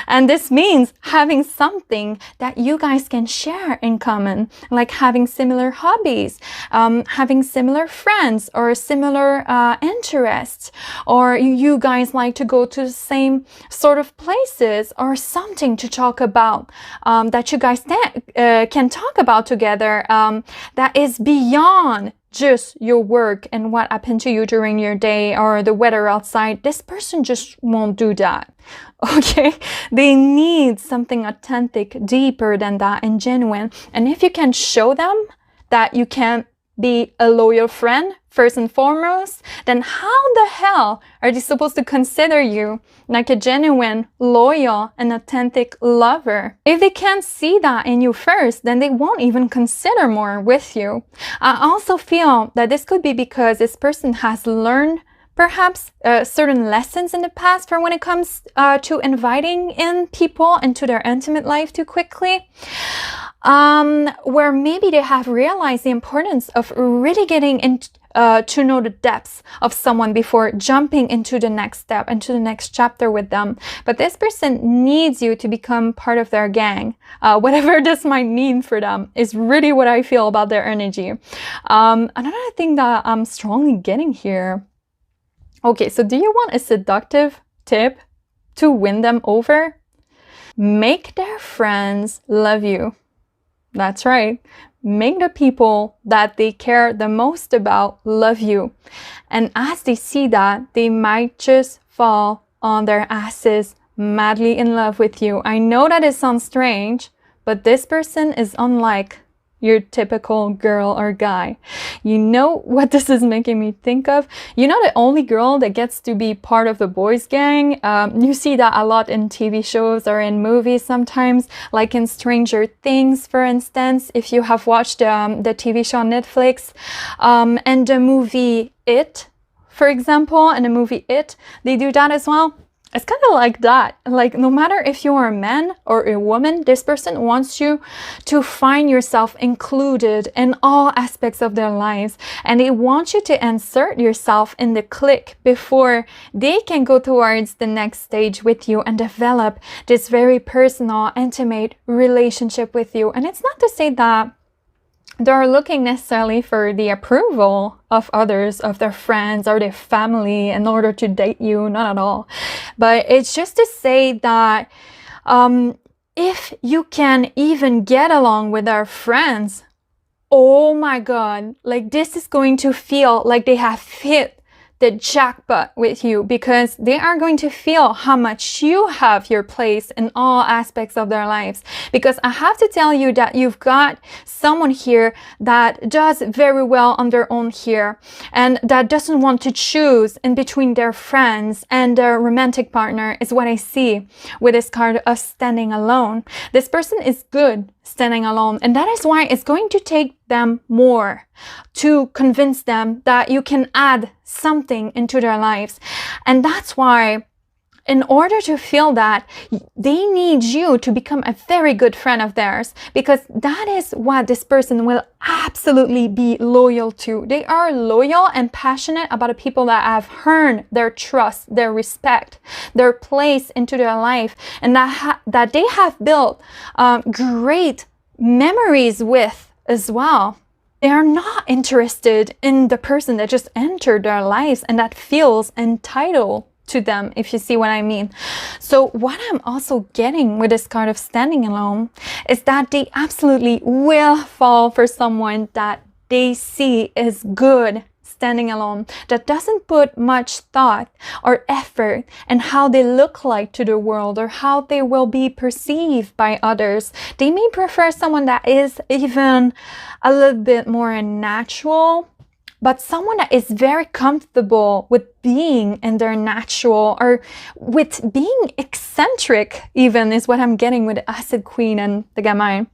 S1: And this means having something that you guys can share in common, like having similar hobbies, having similar friends or similar interests, or you guys like to go to the same sort of places or something to talk about, that you guys can talk about together, that is beyond just your work and what happened to you during your day or the weather outside. This person just won't do that. Okay, they need something authentic, deeper than that, and genuine. And if you can show them that you can be a loyal friend first and foremost, then how the hell are they supposed to consider you like a genuine, loyal, and authentic lover? If they can't see that in you first, then they won't even consider more with you. I also feel that this could be because this person has learned perhaps certain lessons in the past for when it comes to inviting in people into their intimate life too quickly. Where maybe they have realized the importance of really getting into to know the depths of someone before jumping into the next step, into the next chapter with them. But this person needs you to become part of their gang. Whatever this might mean for them is really what I feel about their energy. Another thing that I'm strongly getting here. Okay, so do you want a seductive tip to win them over? Make their friends love you. That's right. make the people that they care the most about love you. And as they see that, they might just fall on their asses madly in love with you. I know that it sounds strange, but this person is unlike your typical girl or guy. You know what this is making me think of? You're not the only girl that gets to be part of the boys gang. You see that a lot in TV shows or in movies sometimes, like in Stranger Things, for instance, if you have watched the TV show on Netflix, and the movie It, for example, in the movie It, they do that as well. It's kind of like that. Like, no matter if you're a man or a woman, this person wants you to find yourself included in all aspects of their lives. And they want you to insert yourself in the clique before they can go towards the next stage with you and develop this very personal, intimate relationship with you. And it's not to say that they're looking necessarily for the approval of others, of their friends or their family in order to date you, not at all. But it's just to say that if you can even get along with our friends, oh my God, like this is going to feel like they have hit the jackpot with you, because they are going to feel how much you have your place in all aspects of their lives. Because I have to tell you that you've got someone here that does very well on their own here, and that doesn't want to choose in between their friends and their romantic partner, is what I see with this card of standing alone. This person is good standing alone, and that is why it's going to take them more to convince them that you can add something into their lives. And that's why, in order to feel that, they need you to become a very good friend of theirs, because that is what this person will absolutely be loyal to. They are loyal and passionate about the people that have earned their trust, their respect, their place into their life, and that they have built great memories with as well. They are not interested in the person that just entered their lives and that feels entitled to them, if you see what I mean. So what I'm also getting with this card of standing alone is that they absolutely will fall for someone that they see is good standing alone, that doesn't put much thought or effort in how they look like to the world or how they will be perceived by others. They may prefer someone that is even a little bit more natural, but someone that is very comfortable with being in their natural, or with being eccentric even, is what I'm getting with the Acid Queen and the Gamay.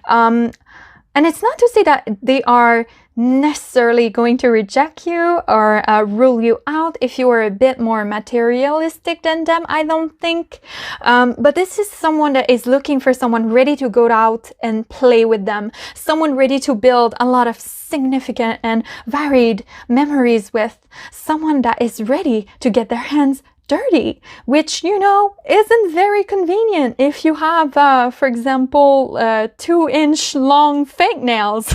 S1: And it's not to say that they are necessarily going to reject you or rule you out if you are a bit more materialistic than them, I don't think. But this is someone that is looking for someone ready to go out and play with them, someone ready to build a lot of significant and varied memories with, someone that is ready to get their hands dirty, which, you know, isn't very convenient if you have, for example, 2-inch long fake nails.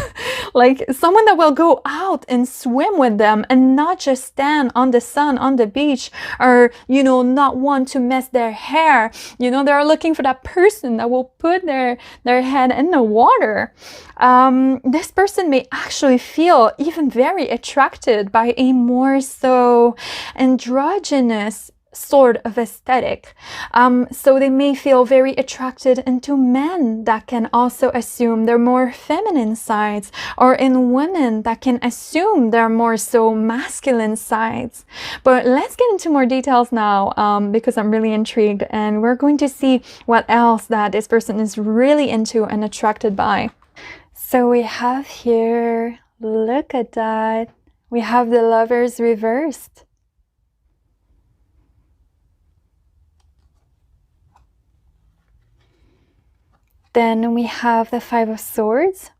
S1: Like someone that will go out and swim with them and not just stand on the sun on the beach, or, you know, not want to mess their hair. You know, they're looking for that person that will put their head in the water. This person may actually feel even very attracted by a more so androgynous sort of aesthetic. So they may feel very attracted into men that can also assume their more feminine sides, or in women that can assume their more so masculine sides. But let's get into more details now, because I'm really intrigued, and we're going to see what else that this person is really into and attracted by. So we have here, look at that, we have the Lovers reversed. Then we have the Five of Swords.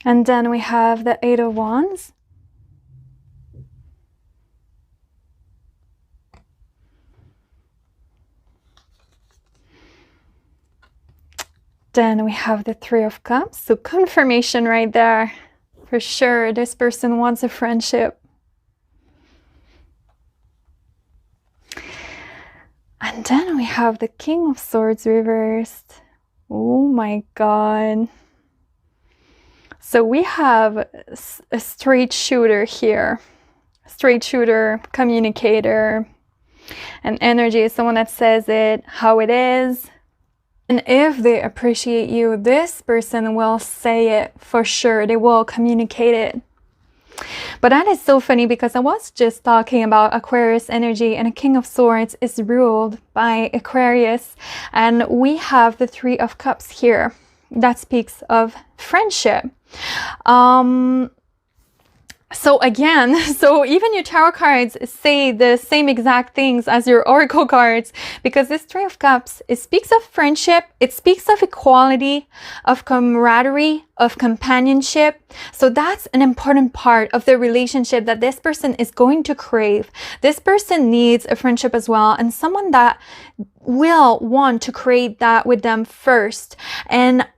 S1: And then we have the Eight of Wands. Then we have the Three of Cups. So confirmation right there. For sure, this person wants a friendship. And And then we have the King of Swords reversed. Oh my God. So we have a straight shooter here. Straight shooter, communicator. And energy is someone that says it how it is. And if they appreciate you, this person will say it for sure. They will communicate it. But that is so funny because I was just talking about Aquarius energy, and a King of Swords is ruled by Aquarius. And we have the Three of Cups here. That speaks of friendship. So again, so even your tarot cards say the same exact things as your oracle cards, because this Three of Cups, it speaks of friendship, it speaks of equality, of camaraderie, of companionship. So that's an important part of the relationship that this person is going to crave. This person needs a friendship as well, and someone that will want to create that with them first. And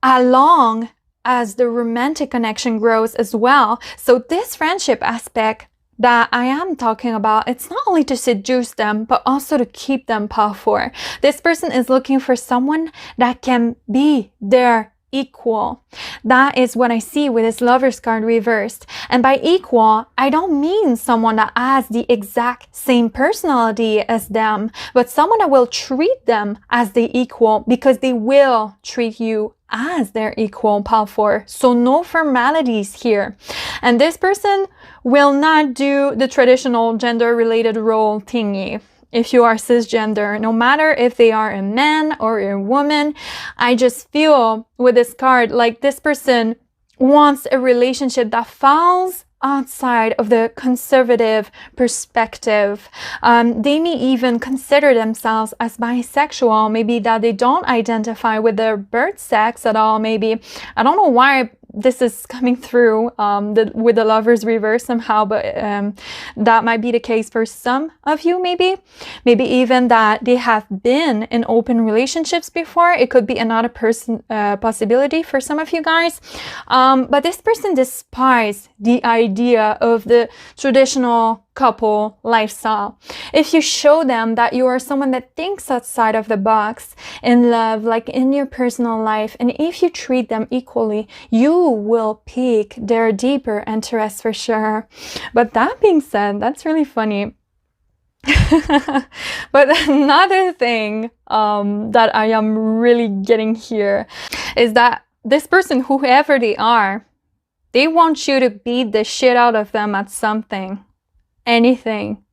S1: along as the romantic connection grows as well. So this friendship aspect that I am talking about, it's not only to seduce them, but also to keep them powerful. This person is looking for someone that can be their equal. That is what I see with this Lover's card reversed. And by equal, I don't mean someone that has the exact same personality as them, but someone that will treat them as the equal, because they will treat you as their equal, powerful. So no formalities here. And this person will not do the traditional gender related role thingy. If you are cisgender, no matter if they are a man or a woman, I just feel with this card like this person wants a relationship that falls outside of the conservative perspective. They may even consider themselves as bisexual, maybe that they don't identify with their birth sex at all. Maybe, I don't know why this is coming through with the Lovers reverse somehow, but that might be the case for some of you. Maybe even that they have been in open relationships before. It could be another person possibility for some of you guys, but this person despises the idea of the traditional couple lifestyle. If you show them that you are someone that thinks outside of the box in love, like in your personal life, and if you treat them equally, you will pique their deeper interest for sure. But that being said, that's really funny. But another thing that I am really getting here is that this person, whoever they are, they want you to beat the shit out of them at something. Anything.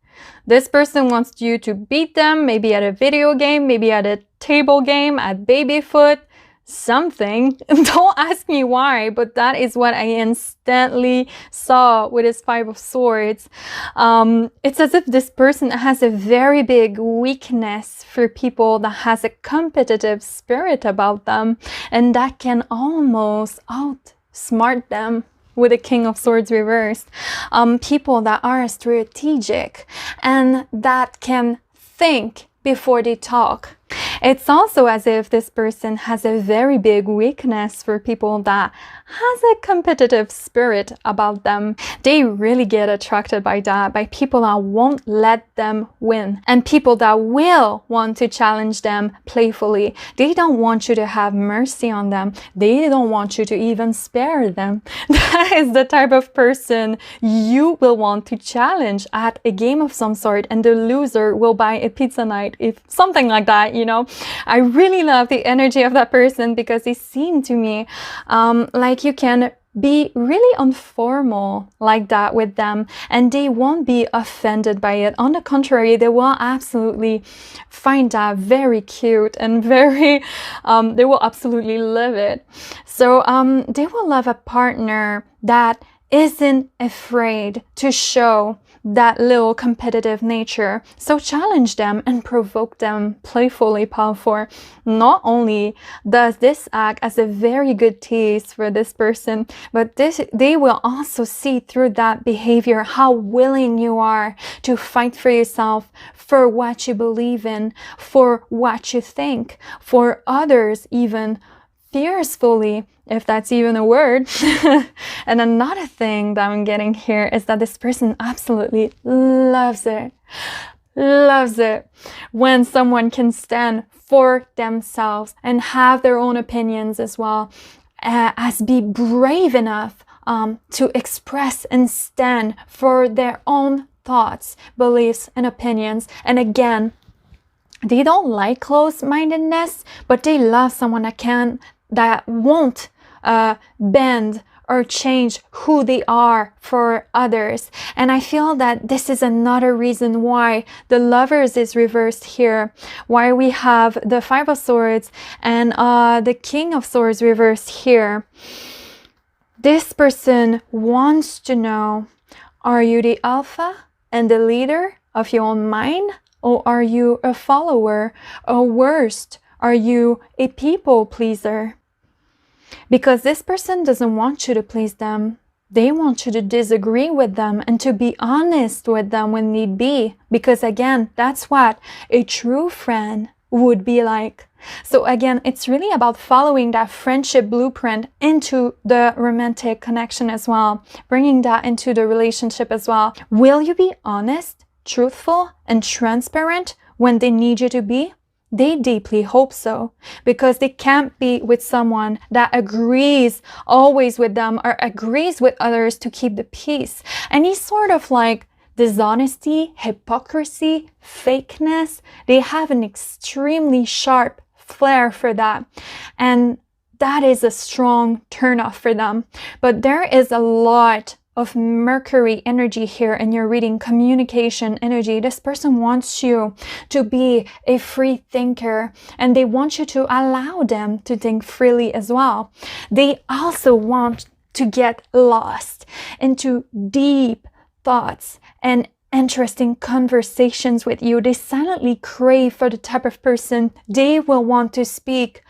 S1: This person wants you to beat them, maybe at a video game, maybe at a table game, at babyfoot, something. Don't ask me why, but that is what I instantly saw with his Five of Swords. It's as if this person has a very big weakness for people that has a competitive spirit about them, and that can almost outsmart them. With the King of Swords reversed, people that are strategic and that can think before they talk. It's also as if this person has a very big weakness for people that has a competitive spirit about them. They really get attracted by that, by people that won't let them win, and people that will want to challenge them playfully. They don't want you to have mercy on them. They don't want you to even spare them. That is the type of person you will want to challenge at a game of some sort, and the loser will buy a pizza night, if something like that, you know. I really love the energy of that person, because they seem to me like you can be really informal like that with them, and they won't be offended by it. On the contrary, they will absolutely find that very cute and very they will absolutely love it. So they will love a partner that isn't afraid to show that little competitive nature. So challenge them and provoke them playfully, powerful. Not only does this act as a very good tease for this person, but they will also see through that behavior how willing you are to fight for yourself, for what you believe in, for what you think, for others even fiercely, if that's even a word. And another thing that I'm getting here is that this person absolutely loves it. loves it when someone can stand for themselves and have their own opinions as well, as be brave enough to express and stand for their own thoughts, beliefs, and opinions. And again, they don't like close-mindedness, but they love someone that won't bend or change who they are for others. And I feel that this is another reason why the Lovers is reversed here, why we have the Five of Swords and the King of Swords reversed here. This person wants to know, are you the alpha and the leader of your own mind? Or are you a follower? Or worst, are you a people pleaser? Because this person doesn't want you to please them. They want you to disagree with them and to be honest with them when need be. Because again, that's what a true friend would be like. So again, it's really about following that friendship blueprint into the romantic connection as well, bringing that into the relationship as well. Will you be honest, truthful, and transparent when they need you to be? They deeply hope so, because they can't be with someone that agrees always with them or agrees with others to keep the peace. Any sort of like dishonesty, hypocrisy, fakeness, they have an extremely sharp flair for that. And that is a strong turnoff for them. But there is a lot of Mercury energy here in your reading, communication energy. This person wants you to be a free thinker, and they want you to allow them to think freely as well. They also want to get lost into deep thoughts and interesting conversations with you. They silently crave for the type of person they will want to speak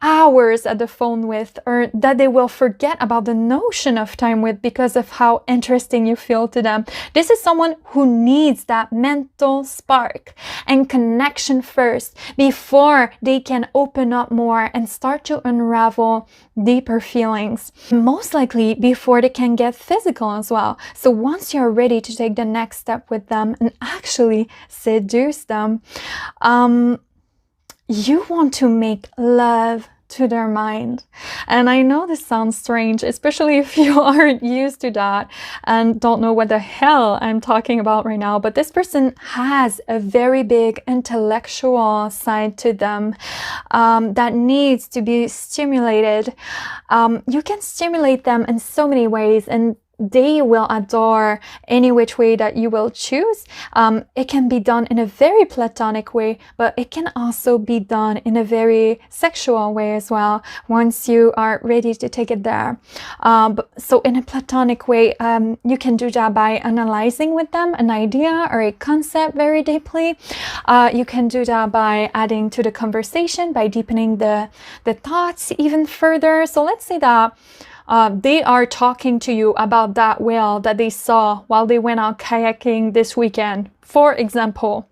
S1: hours at the phone with, or that they will forget about the notion of time with because of how interesting you feel to them. This is someone who needs that mental spark and connection first before they can open up more and start to unravel deeper feelings. Most likely before they can get physical as well. So once you're ready to take the next step with them and actually seduce them, you want to make love to their mind. And I know this sounds strange, especially if you aren't used to that and don't know what the hell I'm talking about right now, but this person has a very big intellectual side to them that needs to be stimulated. You can stimulate them in so many ways, and they will adore any which way that you will choose. It can be done in a very platonic way, but it can also be done in a very sexual way as well, once you are ready to take it there. So in a platonic way, you can do that by analyzing with them an idea or a concept very deeply. You can do that by adding to the conversation, by deepening the thoughts even further. So let's say that they are talking to you about that whale that they saw while they went out kayaking this weekend, for example.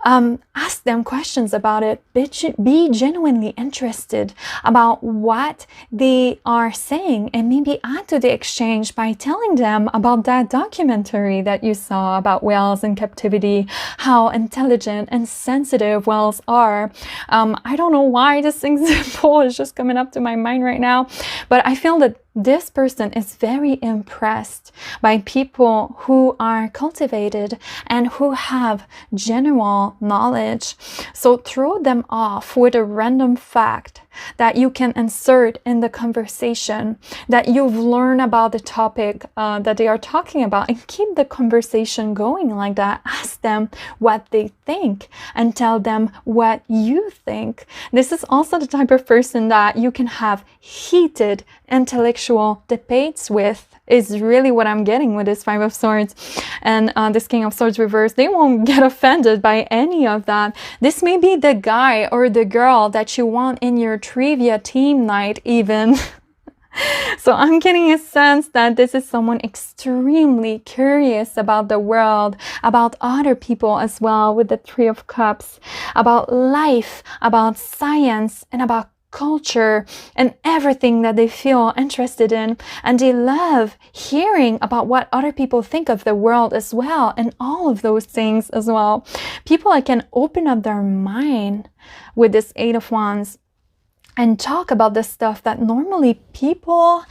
S1: Ask them questions about it. Be genuinely interested about what they are saying, and maybe add to the exchange by telling them about that documentary that you saw about whales in captivity, how intelligent and sensitive whales are. I don't know why this example is just coming up to my mind right now, but I feel that this person is very impressed by people who are cultivated and who have genuine knowledge. So throw them off with a random fact that you can insert in the conversation, that you've learned about the topic that they are talking about, and keep the conversation going like that. Ask them what they think and tell them what you think. This is also the type of person that you can have heated intellectual debates with, is really what I'm getting with this Five of Swords and this King of Swords reverse. They won't get offended by any of that. This may be the guy or the girl that you want in your trivia team night even. So I'm getting a sense that this is someone extremely curious about the world, about other people as well, with the Three of Cups, about life, about science, and about culture and everything that they feel interested in, and they love hearing about what other people think of the world as well, and all of those things as well. People that can open up their mind with this Eight of Wands and talk about the stuff that normally people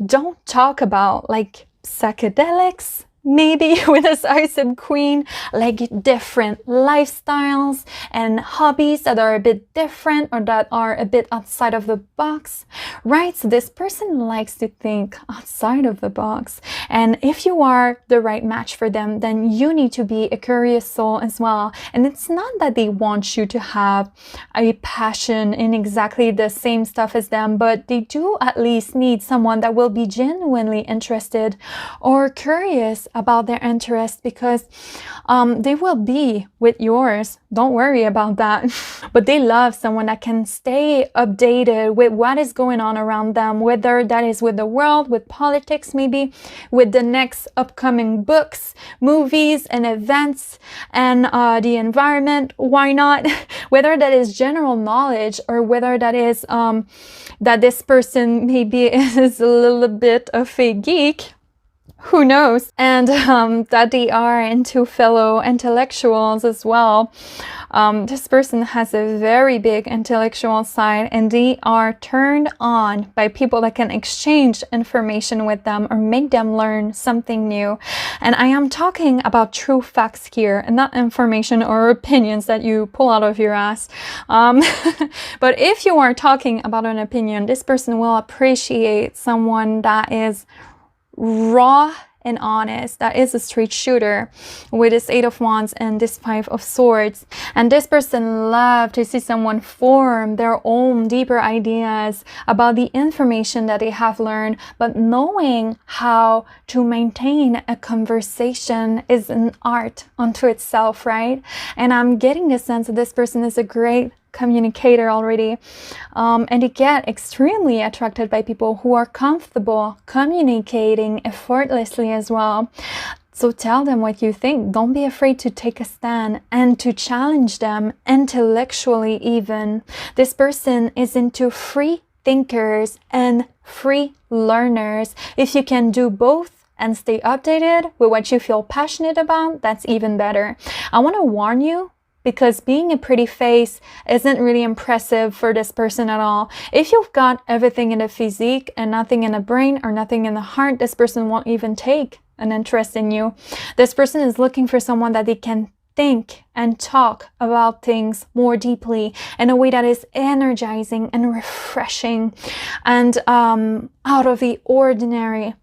S1: don't talk about, like psychedelics, maybe with this Ice and Queen, like different lifestyles and hobbies that are a bit different or that are a bit outside of the box, right? So this person likes to think outside of the box. And if you are the right match for them, then you need to be a curious soul as well. And it's not that they want you to have a passion in exactly the same stuff as them, but they do at least need someone that will be genuinely interested or curious about their interest, because they will be with yours. Don't worry about that. But they love someone that can stay updated with what is going on around them, whether that is with the world, with politics, maybe with the next upcoming books, movies, and events, and the environment. Why not? Whether that is general knowledge, or whether that is that this person maybe is a little bit of a geek, who knows, and that they are into fellow intellectuals as well. This person has a very big intellectual side, and they are turned on by people that can exchange information with them or make them learn something new. And I am talking about true facts here, and not information or opinions that you pull out of your ass. But if you are talking about an opinion, this person will appreciate someone that is raw and honest, that is a straight shooter, with this Eight of Wands and this Five of Swords. And this person loves to see someone form their own deeper ideas about the information that they have learned, but knowing how to maintain a conversation is an art unto itself, right? And I'm getting the sense that this person is a great communicator already, and they get extremely attracted by people who are comfortable communicating effortlessly as well. So tell them what you think. Don't be afraid to take a stand and to challenge them intellectually even. This person is into free thinkers and free learners. If you can do both and stay updated with what you feel passionate about, that's even better. I want to warn you, because being a pretty face isn't really impressive for this person at all. If you've got everything in the physique and nothing in the brain or nothing in the heart, this person won't even take an interest in you. This person is looking for someone that they can think and talk about things more deeply in a way that is energizing and refreshing and out of the ordinary.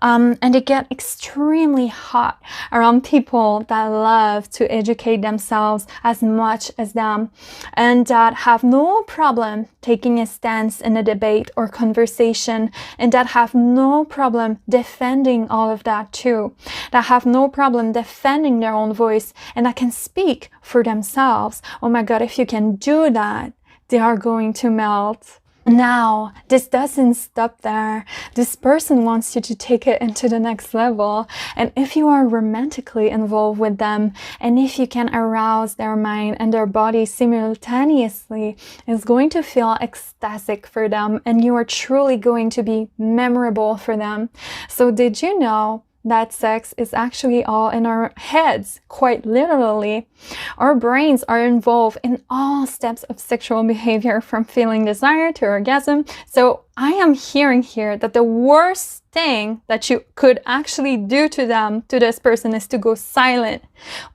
S1: And they get extremely hot around people that love to educate themselves as much as them, and that have no problem taking a stance in a debate or conversation, and that have no problem defending all of that too, that have no problem defending their own voice, and that can speak for themselves. Oh my God, if you can do that, they are going to melt. Now, this doesn't stop there. This person wants you to take it into the next level. And if you are romantically involved with them, and if you can arouse their mind and their body simultaneously, it's going to feel ecstatic for them, and you are truly going to be memorable for them. So did you know that sex is actually all in our heads? Quite literally. Our brains are involved in all steps of sexual behavior, from feeling desire to orgasm. So I am hearing here that the worst thing that you could actually do to them, to this person, is to go silent.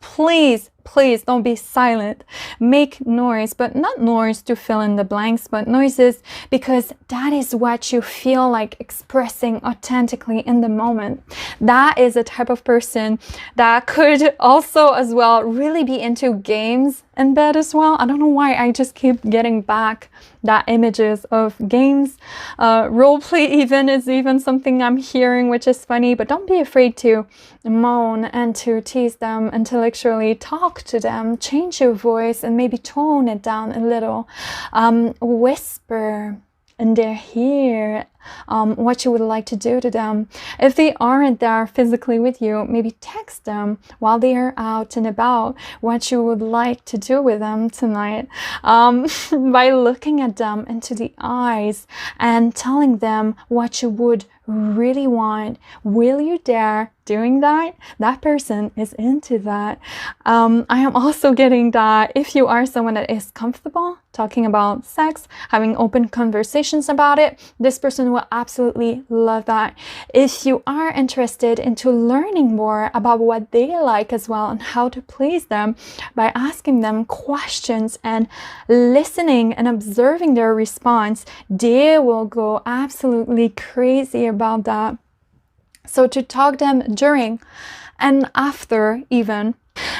S1: Please, please don't be silent. Make noise, but not noise to fill in the blanks, but noises because that is what you feel like expressing authentically in the moment. That is a type of person that could also as well really be into games in bed as well. I don't know why I just keep getting back that images of games. Role play even is even something I'm hearing, which is funny, but don't be afraid to moan and to tease them intellectually. Talk to them, change your voice and maybe tone it down a little. Whisper and they're here, what you would like to do to them. If they aren't there physically with you, maybe text them while they are out and about what you would like to do with them tonight, by looking at them into the eyes and telling them what you would really want. Will you dare doing that? That person is into that. I am also getting that if you are someone that is comfortable talking about sex, having open conversations about it, this person will absolutely love that. If you are interested into learning more about what they like as well and how to please them by asking them questions and listening and observing their response, they will go absolutely crazy about that. So to talk them during and after even.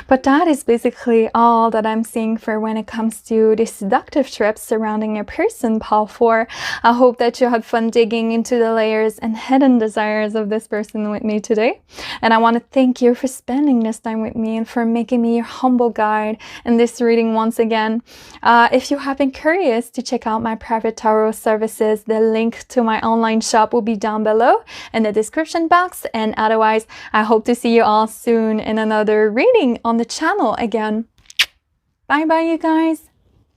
S1: But that is basically all that I'm seeing for when it comes to the seductive trips surrounding a person, Pile 4. I hope that you had fun digging into the layers and hidden desires of this person with me today. And I want to thank you for spending this time with me and for making me your humble guide in this reading once again. If you have been curious to check out my private tarot services, the link to my online shop will be down below in the description box. And otherwise, I hope to see you all soon in another reading on the channel again. Bye bye, you guys.